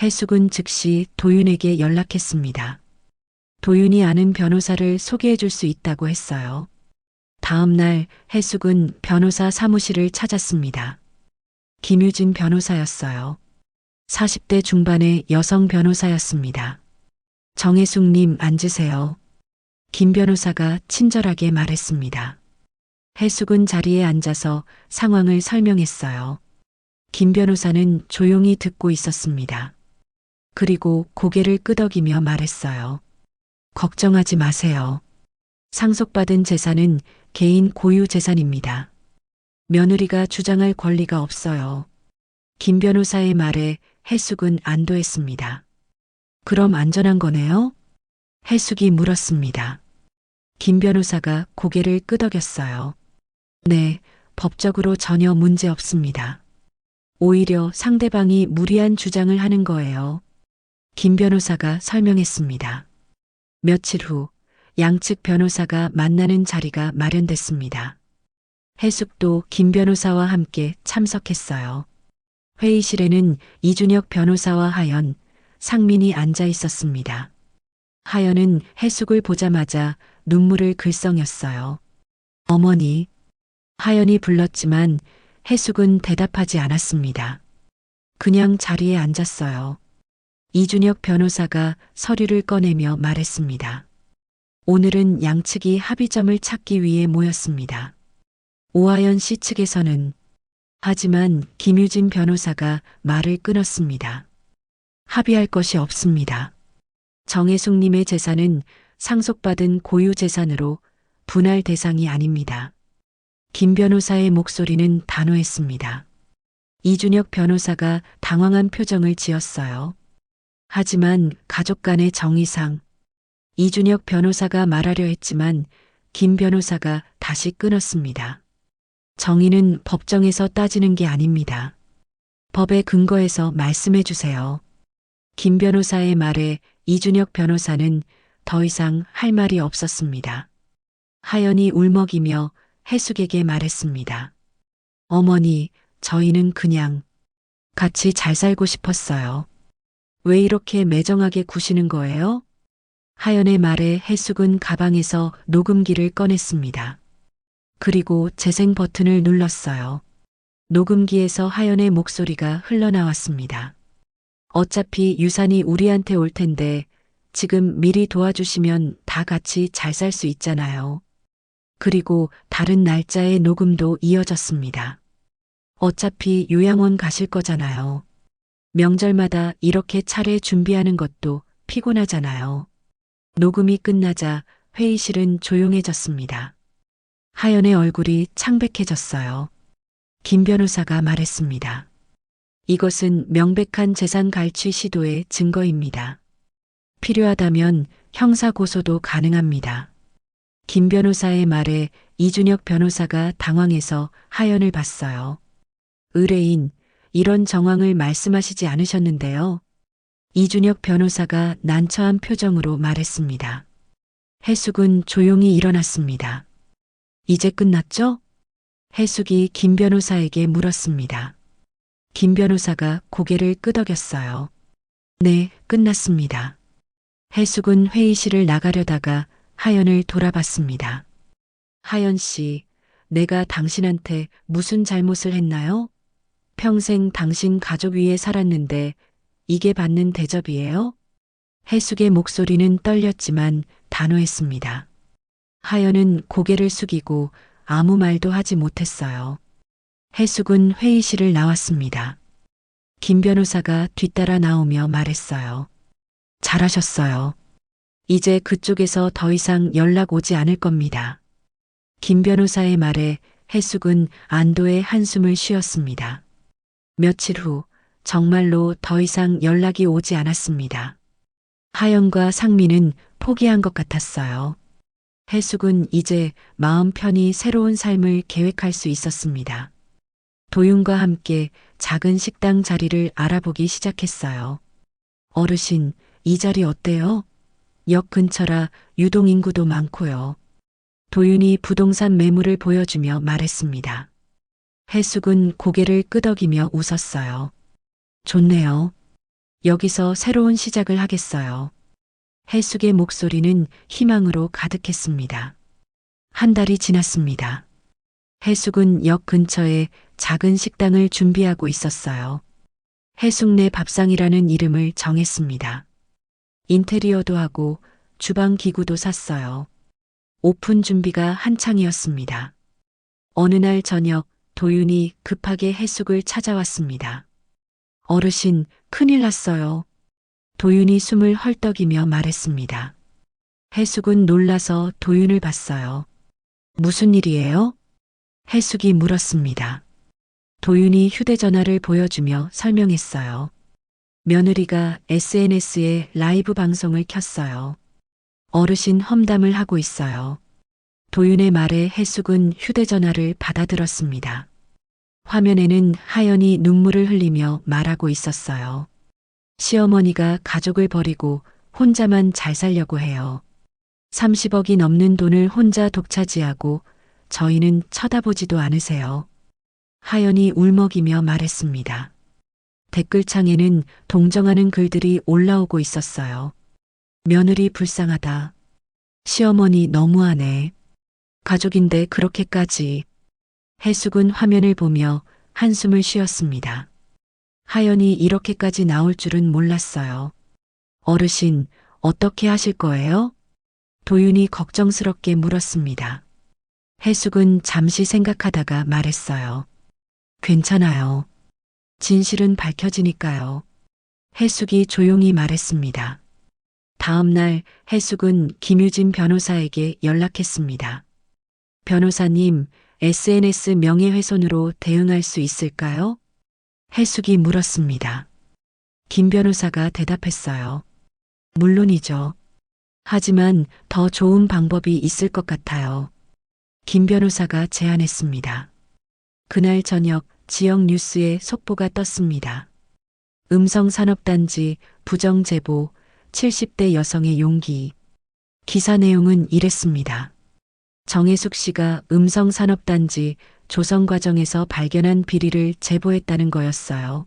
해숙은 즉시 도윤에게 연락했습니다. 도윤이 아는 변호사를 소개해 줄 수 있다고 했어요. 다음 날 해숙은 변호사 사무실을 찾았습니다. 김유진 변호사였어요. 40대 중반의 여성 변호사였습니다. 정혜숙님 앉으세요. 김 변호사가 친절하게 말했습니다. 해숙은 자리에 앉아서 상황을 설명했어요. 김 변호사는 조용히 듣고 있었습니다. 그리고 고개를 끄덕이며 말했어요. 걱정하지 마세요. 상속받은 재산은 개인 고유 재산입니다. 며느리가 주장할 권리가 없어요. 김 변호사의 말에 해숙은 안도했습니다. 그럼 안전한 거네요? 해숙이 물었습니다. 김 변호사가 고개를 끄덕였어요. 네, 법적으로 전혀 문제 없습니다. 오히려 상대방이 무리한 주장을 하는 거예요. 김 변호사가 설명했습니다. 며칠 후 양측 변호사가 만나는 자리가 마련됐습니다. 해숙도 김 변호사와 함께 참석했어요. 회의실에는 이준혁 변호사와 하연, 상민이 앉아 있었습니다. 하연은 해숙을 보자마자 눈물을 글썽였어요. 어머니, 하연이 불렀지만 해숙은 대답하지 않았습니다. 그냥 자리에 앉았어요. 이준혁 변호사가 서류를 꺼내며 말했습니다. 오늘은 양측이 합의점을 찾기 위해 모였습니다. 오하연 씨 측에서는 하지만 김유진 변호사가 말을 끊었습니다. 합의할 것이 없습니다. 정혜숙님의 재산은 상속받은 고유 재산으로 분할 대상이 아닙니다. 김 변호사의 목소리는 단호했습니다. 이준혁 변호사가 당황한 표정을 지었어요. 하지만 가족 간의 정의상 이준혁 변호사가 말하려 했지만 김 변호사가 다시 끊었습니다. 정의는 법정에서 따지는 게 아닙니다. 법의 근거에서 말씀해 주세요. 김 변호사의 말에 이준혁 변호사는 더 이상 할 말이 없었습니다. 하연이 울먹이며 해숙에게 말했습니다. 어머니, 저희는 그냥 같이 잘 살고 싶었어요. 왜 이렇게 매정하게 구시는 거예요? 하연의 말에 해숙은 가방에서 녹음기를 꺼냈습니다. 그리고 재생 버튼을 눌렀어요. 녹음기에서 하연의 목소리가 흘러나왔습니다. 어차피 유산이 우리한테 올 텐데 지금 미리 도와주시면 다 같이 잘 살 수 있잖아요. 그리고 다른 날짜의 녹음도 이어졌습니다. 어차피 요양원 가실 거잖아요. 명절마다 이렇게 차례 준비하는 것도 피곤하잖아요. 녹음이 끝나자 회의실은 조용해졌습니다. 하연의 얼굴이 창백해졌어요. 김 변호사가 말했습니다. 이것은 명백한 재산 갈취 시도의 증거입니다. 필요하다면 형사 고소도 가능합니다. 김 변호사의 말에 이준혁 변호사가 당황해서 하연을 봤어요. 의뢰인, 이런 정황을 말씀하시지 않으셨는데요. 이준혁 변호사가 난처한 표정으로 말했습니다. 해숙은 조용히 일어났습니다. 이제 끝났죠? 해숙이 김 변호사에게 물었습니다. 김 변호사가 고개를 끄덕였어요. 네, 끝났습니다. 해숙은 회의실을 나가려다가 하연을 돌아봤습니다. 하연 씨, 내가 당신한테 무슨 잘못을 했나요? 평생 당신 가족 위에 살았는데 이게 받는 대접이에요? 해숙의 목소리는 떨렸지만 단호했습니다. 하연은 고개를 숙이고 아무 말도 하지 못했어요. 해숙은 회의실을 나왔습니다. 김 변호사가 뒤따라 나오며 말했어요. 잘하셨어요. 이제 그쪽에서 더 이상 연락 오지 않을 겁니다. 김 변호사의 말에 해숙은 안도의 한숨을 쉬었습니다. 며칠 후 정말로 더 이상 연락이 오지 않았습니다. 하연과 상민은 포기한 것 같았어요. 해숙은 이제 마음 편히 새로운 삶을 계획할 수 있었습니다. 도윤과 함께 작은 식당 자리를 알아보기 시작했어요. 어르신, 이 자리 어때요? 역 근처라 유동인구도 많고요. 도윤이 부동산 매물을 보여주며 말했습니다. 해숙은 고개를 끄덕이며 웃었어요. 좋네요. 여기서 새로운 시작을 하겠어요. 해숙의 목소리는 희망으로 가득했습니다. 한 달이 지났습니다. 해숙은 역 근처에 작은 식당을 준비하고 있었어요. 해숙네 밥상이라는 이름을 정했습니다. 인테리어도 하고 주방 기구도 샀어요. 오픈 준비가 한창이었습니다. 어느 날 저녁 도윤이 급하게 해숙을 찾아왔습니다. 어르신, 큰일 났어요. 도윤이 숨을 헐떡이며 말했습니다. 해숙은 놀라서 도윤을 봤어요. 무슨 일이에요? 해숙이 물었습니다. 도윤이 휴대전화를 보여주며 설명했어요. 며느리가 SNS에 라이브 방송을 켰어요. 어르신 험담을 하고 있어요. 도윤의 말에 해숙은 휴대전화를 받아들었습니다. 화면에는 하연이 눈물을 흘리며 말하고 있었어요. 시어머니가 가족을 버리고 혼자만 잘 살려고 해요. 30억이 넘는 돈을 혼자 독차지하고 저희는 쳐다보지도 않으세요. 하연이 울먹이며 말했습니다. 댓글창에는 동정하는 글들이 올라오고 있었어요. 며느리 불쌍하다. 시어머니 너무하네. 가족인데 그렇게까지. 해숙은 화면을 보며 한숨을 쉬었습니다. 하연이 이렇게까지 나올 줄은 몰랐어요. 어르신, 어떻게 하실 거예요? 도윤이 걱정스럽게 물었습니다. 해숙은 잠시 생각하다가 말했어요. 괜찮아요. 진실은 밝혀지니까요. 해숙이 조용히 말했습니다. 다음 날 해숙은 김유진 변호사에게 연락했습니다. 변호사님, SNS 명예훼손으로 대응할 수 있을까요? 해숙이 물었습니다. 김 변호사가 대답했어요. 물론이죠. 하지만 더 좋은 방법이 있을 것 같아요. 김 변호사가 제안했습니다. 그날 저녁 지역 뉴스에 속보가 떴습니다. 음성산업단지 부정제보 70대 여성의 용기. 기사 내용은 이랬습니다. 정혜숙 씨가 음성산업단지 조성 과정에서 발견한 비리를 제보했다는 거였어요.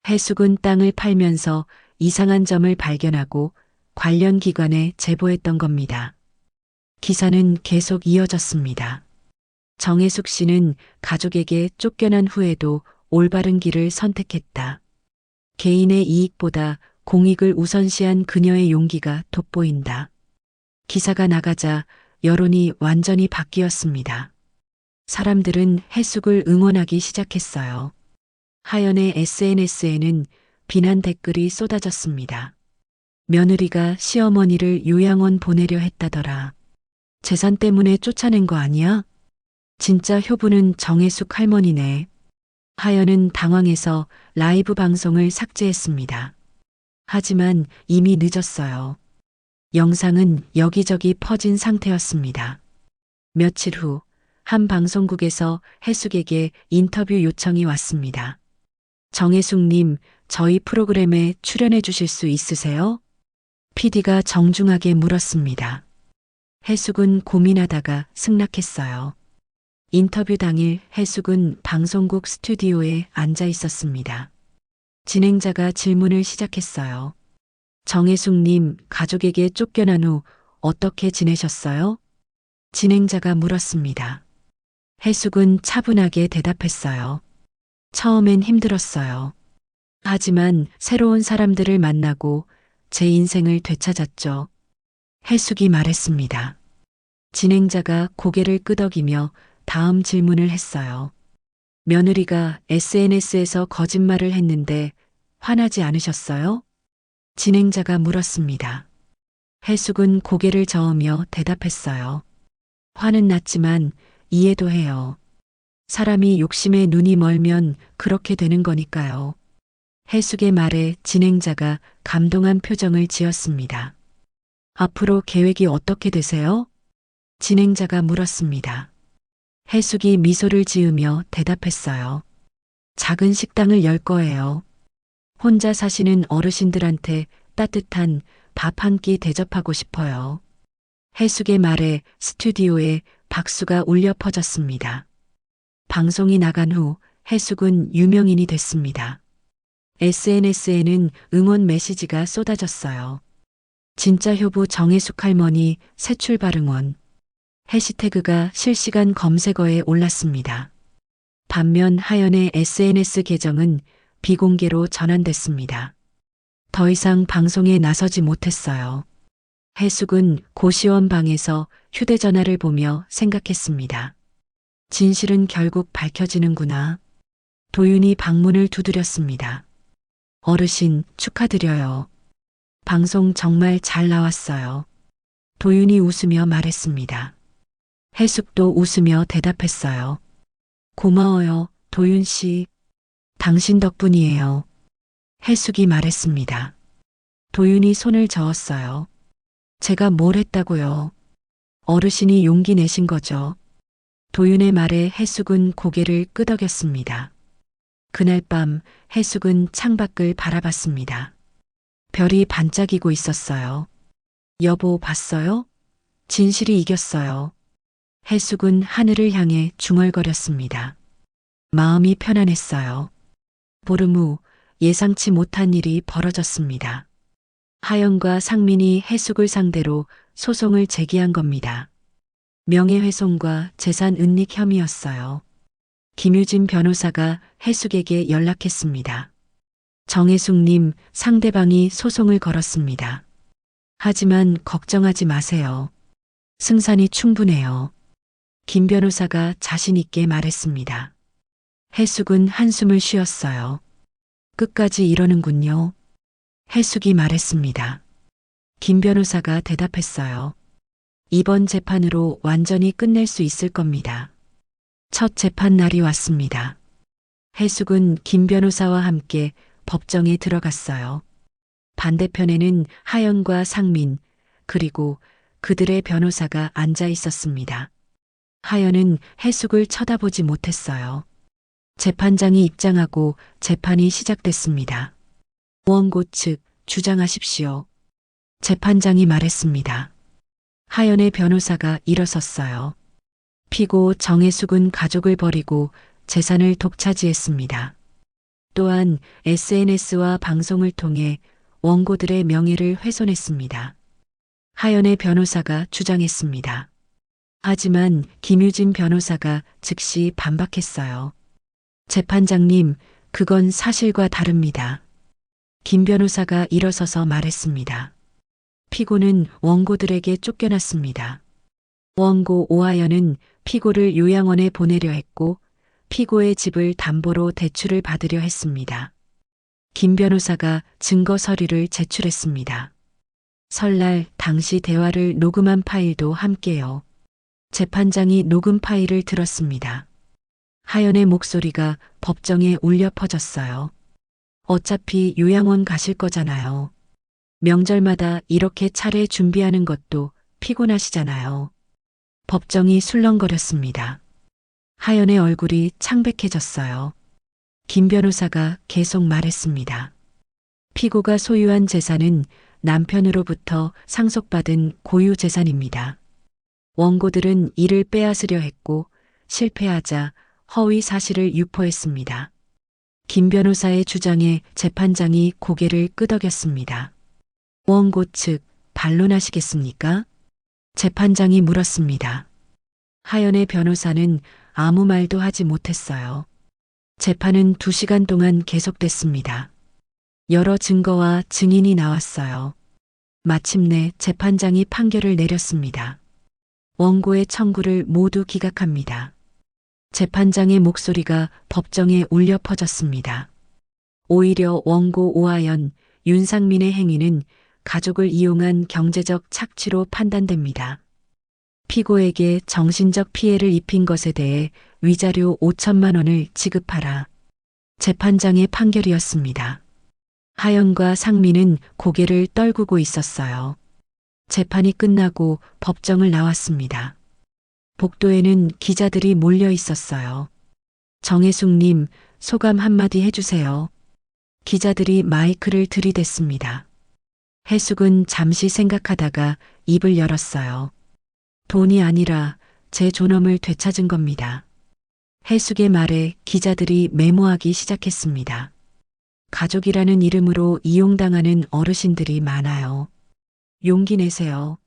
해숙은 땅을 팔면서 이상한 점을 발견하고 관련 기관에 제보했던 겁니다. 기사는 계속 이어졌습니다. 정혜숙 씨는 가족에게 쫓겨난 후에도 올바른 길을 선택했다. 개인의 이익보다 공익을 우선시한 그녀의 용기가 돋보인다. 기사가 나가자 여론이 완전히 바뀌었습니다. 사람들은 해숙을 응원하기 시작했어요. 하연의 SNS에는 비난 댓글이 쏟아졌습니다. 며느리가 시어머니를 요양원 보내려 했다더라. 재산 때문에 쫓아낸 거 아니야? 진짜 효부는 정혜숙 할머니네. 하연은 당황해서 라이브 방송을 삭제했습니다. 하지만 이미 늦었어요. 영상은 여기저기 퍼진 상태였습니다. 며칠 후 한 방송국에서 해숙에게 인터뷰 요청이 왔습니다. 정혜숙님, 저희 프로그램에 출연해 주실 수 있으세요? PD가 정중하게 물었습니다. 해숙은 고민하다가 승낙했어요. 인터뷰 당일 해숙은 방송국 스튜디오에 앉아 있었습니다. 진행자가 질문을 시작했어요. 정혜숙님, 가족에게 쫓겨난 후 어떻게 지내셨어요? 진행자가 물었습니다. 해숙은 차분하게 대답했어요. 처음엔 힘들었어요. 하지만 새로운 사람들을 만나고 제 인생을 되찾았죠. 해숙이 말했습니다. 진행자가 고개를 끄덕이며 다음 질문을 했어요. 며느리가 SNS에서 거짓말을 했는데 화나지 않으셨어요? 진행자가 물었습니다. 해숙은 고개를 저으며 대답했어요. 화는 났지만 이해도 해요. 사람이 욕심에 눈이 멀면 그렇게 되는 거니까요. 해숙의 말에 진행자가 감동한 표정을 지었습니다. 앞으로 계획이 어떻게 되세요? 진행자가 물었습니다. 해숙이 미소를 지으며 대답했어요. 작은 식당을 열 거예요. 혼자 사시는 어르신들한테 따뜻한 밥 한 끼 대접하고 싶어요. 해숙의 말에 스튜디오에 박수가 울려 퍼졌습니다. 방송이 나간 후 해숙은 유명인이 됐습니다. SNS에는 응원 메시지가 쏟아졌어요. 진짜 효부 정혜숙 할머니 새 출발 응원. 해시태그가 실시간 검색어에 올랐습니다. 반면 하연의 SNS 계정은 비공개로 전환됐습니다. 더 이상 방송에 나서지 못했어요. 해숙은 고시원 방에서 휴대전화를 보며 생각했습니다. 진실은 결국 밝혀지는구나. 도윤이 방문을 두드렸습니다. 어르신, 축하드려요. 방송 정말 잘 나왔어요. 도윤이 웃으며 말했습니다. 해숙도 웃으며 대답했어요. 고마워요, 도윤 씨. 당신 덕분이에요. 해숙이 말했습니다. 도윤이 손을 저었어요. 제가 뭘 했다고요? 어르신이 용기 내신 거죠. 도윤의 말에 해숙은 고개를 끄덕였습니다. 그날 밤 해숙은 창밖을 바라봤습니다. 별이 반짝이고 있었어요. 여보, 봤어요? 진실이 이겼어요. 해숙은 하늘을 향해 중얼거렸습니다. 마음이 편안했어요. 보름 후 예상치 못한 일이 벌어졌습니다. 하연과 상민이 해숙을 상대로 소송을 제기한 겁니다. 명예훼손과 재산 은닉 혐의였어요. 김유진 변호사가 해숙에게 연락했습니다. 정혜숙님, 상대방이 소송을 걸었습니다. 하지만 걱정하지 마세요. 승산이 충분해요. 김 변호사가 자신있게 말했습니다. 해숙은 한숨을 쉬었어요. 끝까지 이러는군요. 해숙이 말했습니다. 김 변호사가 대답했어요. 이번 재판으로 완전히 끝낼 수 있을 겁니다. 첫 재판 날이 왔습니다. 해숙은 김 변호사와 함께 법정에 들어갔어요. 반대편에는 하연과 상민, 그리고 그들의 변호사가 앉아 있었습니다. 하연은 해숙을 쳐다보지 못했어요. 재판장이 입장하고 재판이 시작됐습니다. 원고 측 주장하십시오. 재판장이 말했습니다. 하연의 변호사가 일어섰어요. 피고 정혜숙은 가족을 버리고 재산을 독차지했습니다. 또한 SNS와 방송을 통해 원고들의 명예를 훼손했습니다. 하연의 변호사가 주장했습니다. 하지만 김유진 변호사가 즉시 반박했어요. 재판장님, 그건 사실과 다릅니다. 김 변호사가 일어서서 말했습니다. 피고는 원고들에게 쫓겨났습니다. 원고 오하연은 피고를 요양원에 보내려 했고 피고의 집을 담보로 대출을 받으려 했습니다. 김 변호사가 증거 서류를 제출했습니다. 설날 당시 대화를 녹음한 파일도 함께요. 재판장이 녹음 파일을 들었습니다. 하연의 목소리가 법정에 울려 퍼졌어요. 어차피 요양원 가실 거잖아요. 명절마다 이렇게 차례 준비하는 것도 피곤하시잖아요. 법정이 술렁거렸습니다. 하연의 얼굴이 창백해졌어요. 김 변호사가 계속 말했습니다. 피고가 소유한 재산은 남편으로부터 상속받은 고유 재산입니다. 원고들은 이를 빼앗으려 했고 실패하자 허위 사실을 유포했습니다. 김 변호사의 주장에 재판장이 고개를 끄덕였습니다. 원고 측 반론하시겠습니까? 재판장이 물었습니다. 하연의 변호사는 아무 말도 하지 못했어요. 재판은 2시간 동안 계속됐습니다. 여러 증거와 증인이 나왔어요. 마침내 재판장이 판결을 내렸습니다. 원고의 청구를 모두 기각합니다. 재판장의 목소리가 법정에 울려 퍼졌습니다. 오히려 원고 오하연, 윤상민의 행위는 가족을 이용한 경제적 착취로 판단됩니다. 피고에게 정신적 피해를 입힌 것에 대해 위자료 5천만 원을 지급하라. 재판장의 판결이었습니다. 하연과 상민은 고개를 떨구고 있었어요. 재판이 끝나고 법정을 나왔습니다. 복도에는 기자들이 몰려 있었어요. 정혜숙님, 소감 한마디 해주세요. 기자들이 마이크를 들이댔습니다. 해숙은 잠시 생각하다가 입을 열었어요. 돈이 아니라 제 존엄을 되찾은 겁니다. 해숙의 말에 기자들이 메모하기 시작했습니다. 가족이라는 이름으로 이용당하는 어르신들이 많아요. 용기 내세요.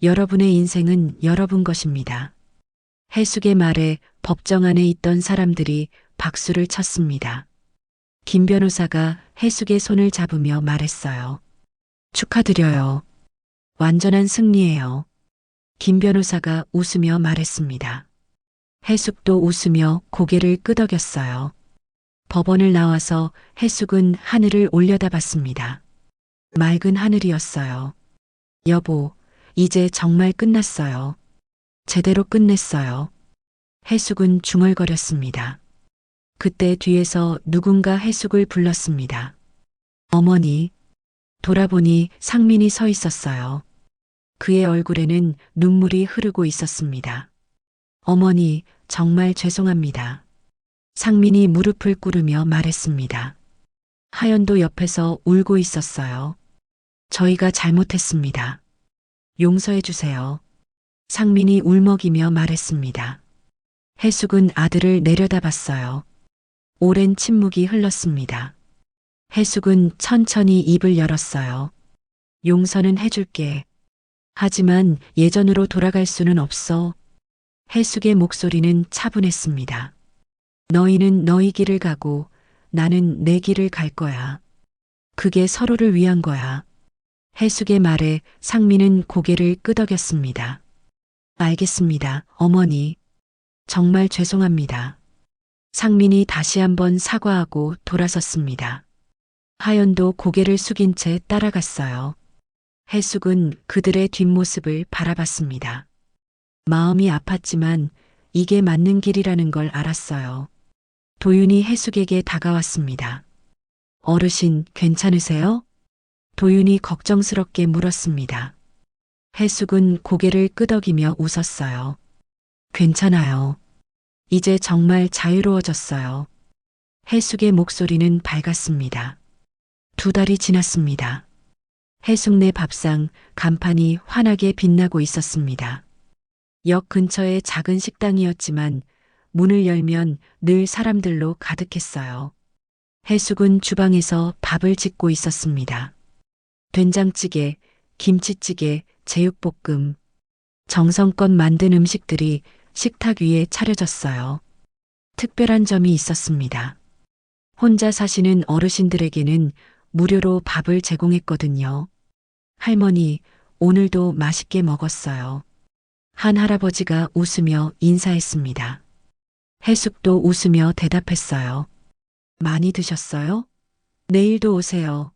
여러분의 인생은 여러분 것입니다. 해숙의 말에 법정 안에 있던 사람들이 박수를 쳤습니다. 김 변호사가 해숙의 손을 잡으며 말했어요. 축하드려요. 완전한 승리예요. 김 변호사가 웃으며 말했습니다. 해숙도 웃으며 고개를 끄덕였어요. 법원을 나와서 해숙은 하늘을 올려다봤습니다. 맑은 하늘이었어요. 여보, 이제 정말 끝났어요. 제대로 끝냈어요. 해숙은 중얼거렸습니다. 그때 뒤에서 누군가 해숙을 불렀습니다. 어머니. 돌아보니 상민이 서 있었어요. 그의 얼굴에는 눈물이 흐르고 있었습니다. 어머니, 정말 죄송합니다. 상민이 무릎을 꿇으며 말했습니다. 하연도 옆에서 울고 있었어요. 저희가 잘못했습니다. 용서해 주세요. 상민이 울먹이며 말했습니다. 해숙은 아들을 내려다봤어요. 오랜 침묵이 흘렀습니다. 해숙은 천천히 입을 열었어요. 용서는 해줄게. 하지만 예전으로 돌아갈 수는 없어. 해숙의 목소리는 차분했습니다. 너희는 너희 길을 가고 나는 내 길을 갈 거야. 그게 서로를 위한 거야. 해숙의 말에 상민은 고개를 끄덕였습니다. 알겠습니다, 어머니. 정말 죄송합니다. 상민이 다시 한번 사과하고 돌아섰습니다. 하연도 고개를 숙인 채 따라갔어요. 해숙은 그들의 뒷모습을 바라봤습니다. 마음이 아팠지만 이게 맞는 길이라는 걸 알았어요. 도윤이 해숙에게 다가왔습니다. 어르신, 괜찮으세요? 도윤이 걱정스럽게 물었습니다. 해숙은 고개를 끄덕이며 웃었어요. 괜찮아요. 이제 정말 자유로워졌어요. 해숙의 목소리는 밝았습니다. 2달이 지났습니다. 해숙네 밥상 간판이 환하게 빛나고 있었습니다. 역 근처의 작은 식당이었지만 문을 열면 늘 사람들로 가득했어요. 해숙은 주방에서 밥을 짓고 있었습니다. 된장찌개, 김치찌개, 제육볶음. 정성껏 만든 음식들이 식탁 위에 차려졌어요. 특별한 점이 있었습니다. 혼자 사시는 어르신들에게는 무료로 밥을 제공했거든요. 할머니, 오늘도 맛있게 먹었어요. 한 할아버지가 웃으며 인사했습니다. 해숙도 웃으며 대답했어요. 많이 드셨어요? 내일도 오세요.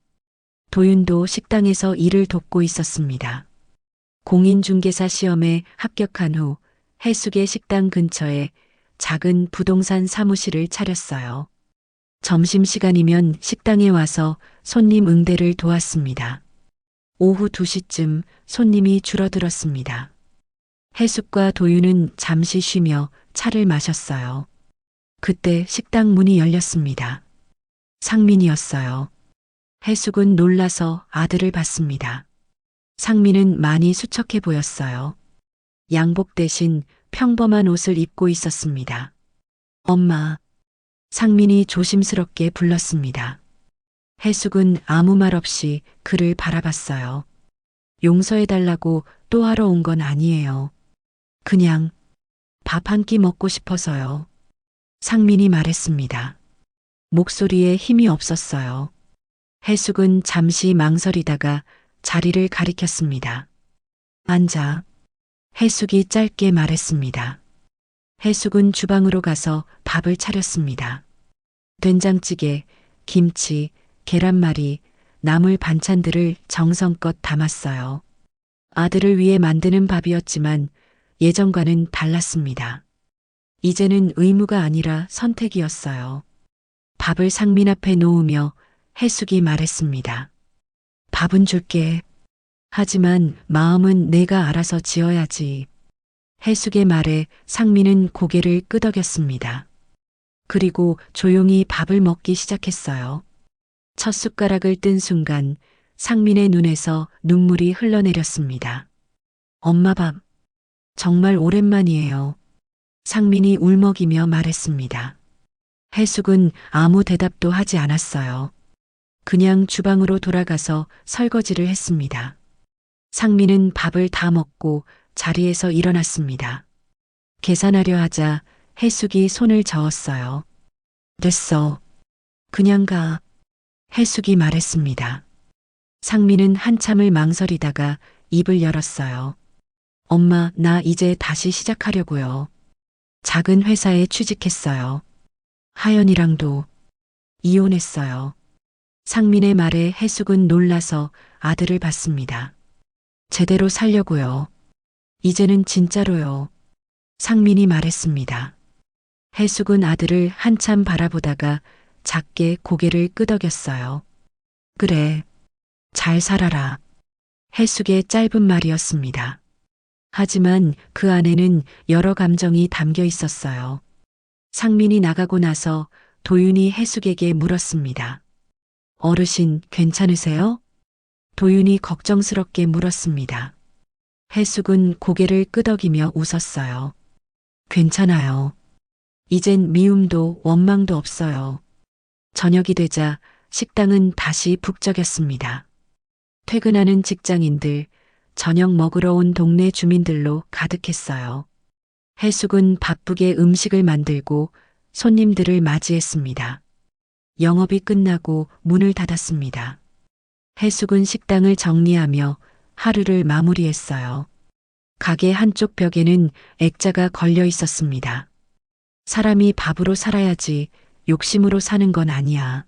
도윤도 식당에서 일을 돕고 있었습니다. 공인중개사 시험에 합격한 후 해숙의 식당 근처에 작은 부동산 사무실을 차렸어요. 점심시간이면 식당에 와서 손님 응대를 도왔습니다. 오후 2시쯤 손님이 줄어들었습니다. 해숙과 도윤은 잠시 쉬며 차를 마셨어요. 그때 식당 문이 열렸습니다. 상민이었어요. 해숙은 놀라서 아들을 봤습니다. 상민은 많이 수척해 보였어요. 양복 대신 평범한 옷을 입고 있었습니다. 엄마. 상민이 조심스럽게 불렀습니다. 해숙은 아무 말 없이 그를 바라봤어요. 용서해달라고 또 하러 온 건 아니에요. 그냥 밥 한 끼 먹고 싶어서요. 상민이 말했습니다. 목소리에 힘이 없었어요. 해숙은 잠시 망설이다가 자리를 가리켰습니다. 앉아. 해숙이 짧게 말했습니다. 해숙은 주방으로 가서 밥을 차렸습니다. 된장찌개, 김치, 계란말이, 나물 반찬들을 정성껏 담았어요. 아들을 위해 만드는 밥이었지만 예전과는 달랐습니다. 이제는 의무가 아니라 선택이었어요. 밥을 상민 앞에 놓으며 해숙이 말했습니다. 밥은 줄게. 하지만 마음은 내가 알아서 지어야지. 해숙의 말에 상민은 고개를 끄덕였습니다. 그리고 조용히 밥을 먹기 시작했어요. 첫 숟가락을 뜬 순간 상민의 눈에서 눈물이 흘러내렸습니다. 엄마 밥. 정말 오랜만이에요. 상민이 울먹이며 말했습니다. 해숙은 아무 대답도 하지 않았어요. 그냥 주방으로 돌아가서 설거지를 했습니다. 상민은 밥을 다 먹고 자리에서 일어났습니다. 계산하려 하자 해숙이 손을 저었어요. 됐어. 그냥 가. 해숙이 말했습니다. 상민은 한참을 망설이다가 입을 열었어요. 엄마, 나 이제 다시 시작하려고요. 작은 회사에 취직했어요. 하연이랑도 이혼했어요. 상민의 말에 해숙은 놀라서 아들을 봤습니다. 제대로 살려고요. 이제는 진짜로요. 상민이 말했습니다. 해숙은 아들을 한참 바라보다가 작게 고개를 끄덕였어요. 그래. 잘 살아라. 해숙의 짧은 말이었습니다. 하지만 그 안에는 여러 감정이 담겨 있었어요. 상민이 나가고 나서 도윤이 해숙에게 물었습니다. 어르신, 괜찮으세요? 도윤이 걱정스럽게 물었습니다. 해숙은 고개를 끄덕이며 웃었어요. 괜찮아요. 이젠 미움도 원망도 없어요. 저녁이 되자 식당은 다시 북적였습니다. 퇴근하는 직장인들, 저녁 먹으러 온 동네 주민들로 가득했어요. 해숙은 바쁘게 음식을 만들고 손님들을 맞이했습니다. 영업이 끝나고 문을 닫았습니다. 해숙은 식당을 정리하며 하루를 마무리했어요. 가게 한쪽 벽에는 액자가 걸려 있었습니다. 사람이 밥으로 살아야지 욕심으로 사는 건 아니야.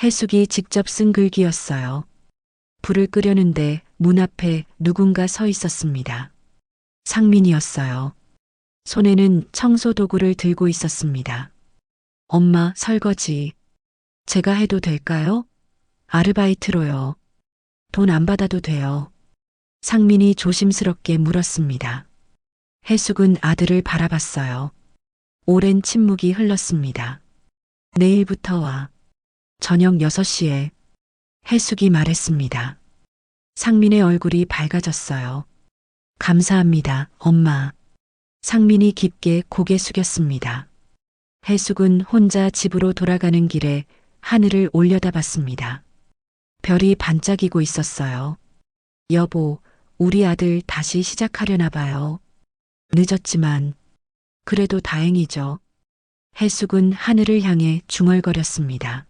해숙이 직접 쓴 글귀였어요. 불을 끄려는데 문 앞에 누군가 서 있었습니다. 상민이었어요. 손에는 청소 도구를 들고 있었습니다. 엄마, 설거지. 제가 해도 될까요? 아르바이트로요. 돈 안 받아도 돼요. 상민이 조심스럽게 물었습니다. 해숙은 아들을 바라봤어요. 오랜 침묵이 흘렀습니다. 내일부터 와. 저녁 6시에. 해숙이 말했습니다. 상민의 얼굴이 밝아졌어요. 감사합니다, 엄마. 상민이 깊게 고개 숙였습니다. 해숙은 혼자 집으로 돌아가는 길에 하늘을 올려다봤습니다. 별이 반짝이고 있었어요. 여보, 우리 아들 다시 시작하려나 봐요. 늦었지만 그래도 다행이죠. 해숙은 하늘을 향해 중얼거렸습니다.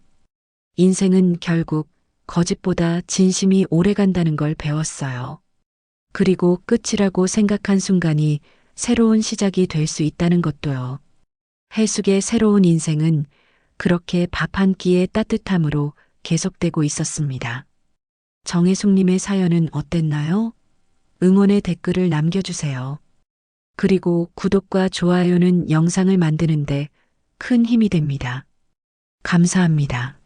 인생은 결국 거짓보다 진심이 오래 간다는 걸 배웠어요. 그리고 끝이라고 생각한 순간이 새로운 시작이 될 수 있다는 것도요. 해숙의 새로운 인생은 그렇게 밥 한 끼의 따뜻함으로 계속되고 있었습니다. 정혜숙님의 사연은 어땠나요? 응원의 댓글을 남겨주세요. 그리고 구독과 좋아요는 영상을 만드는데 큰 힘이 됩니다. 감사합니다.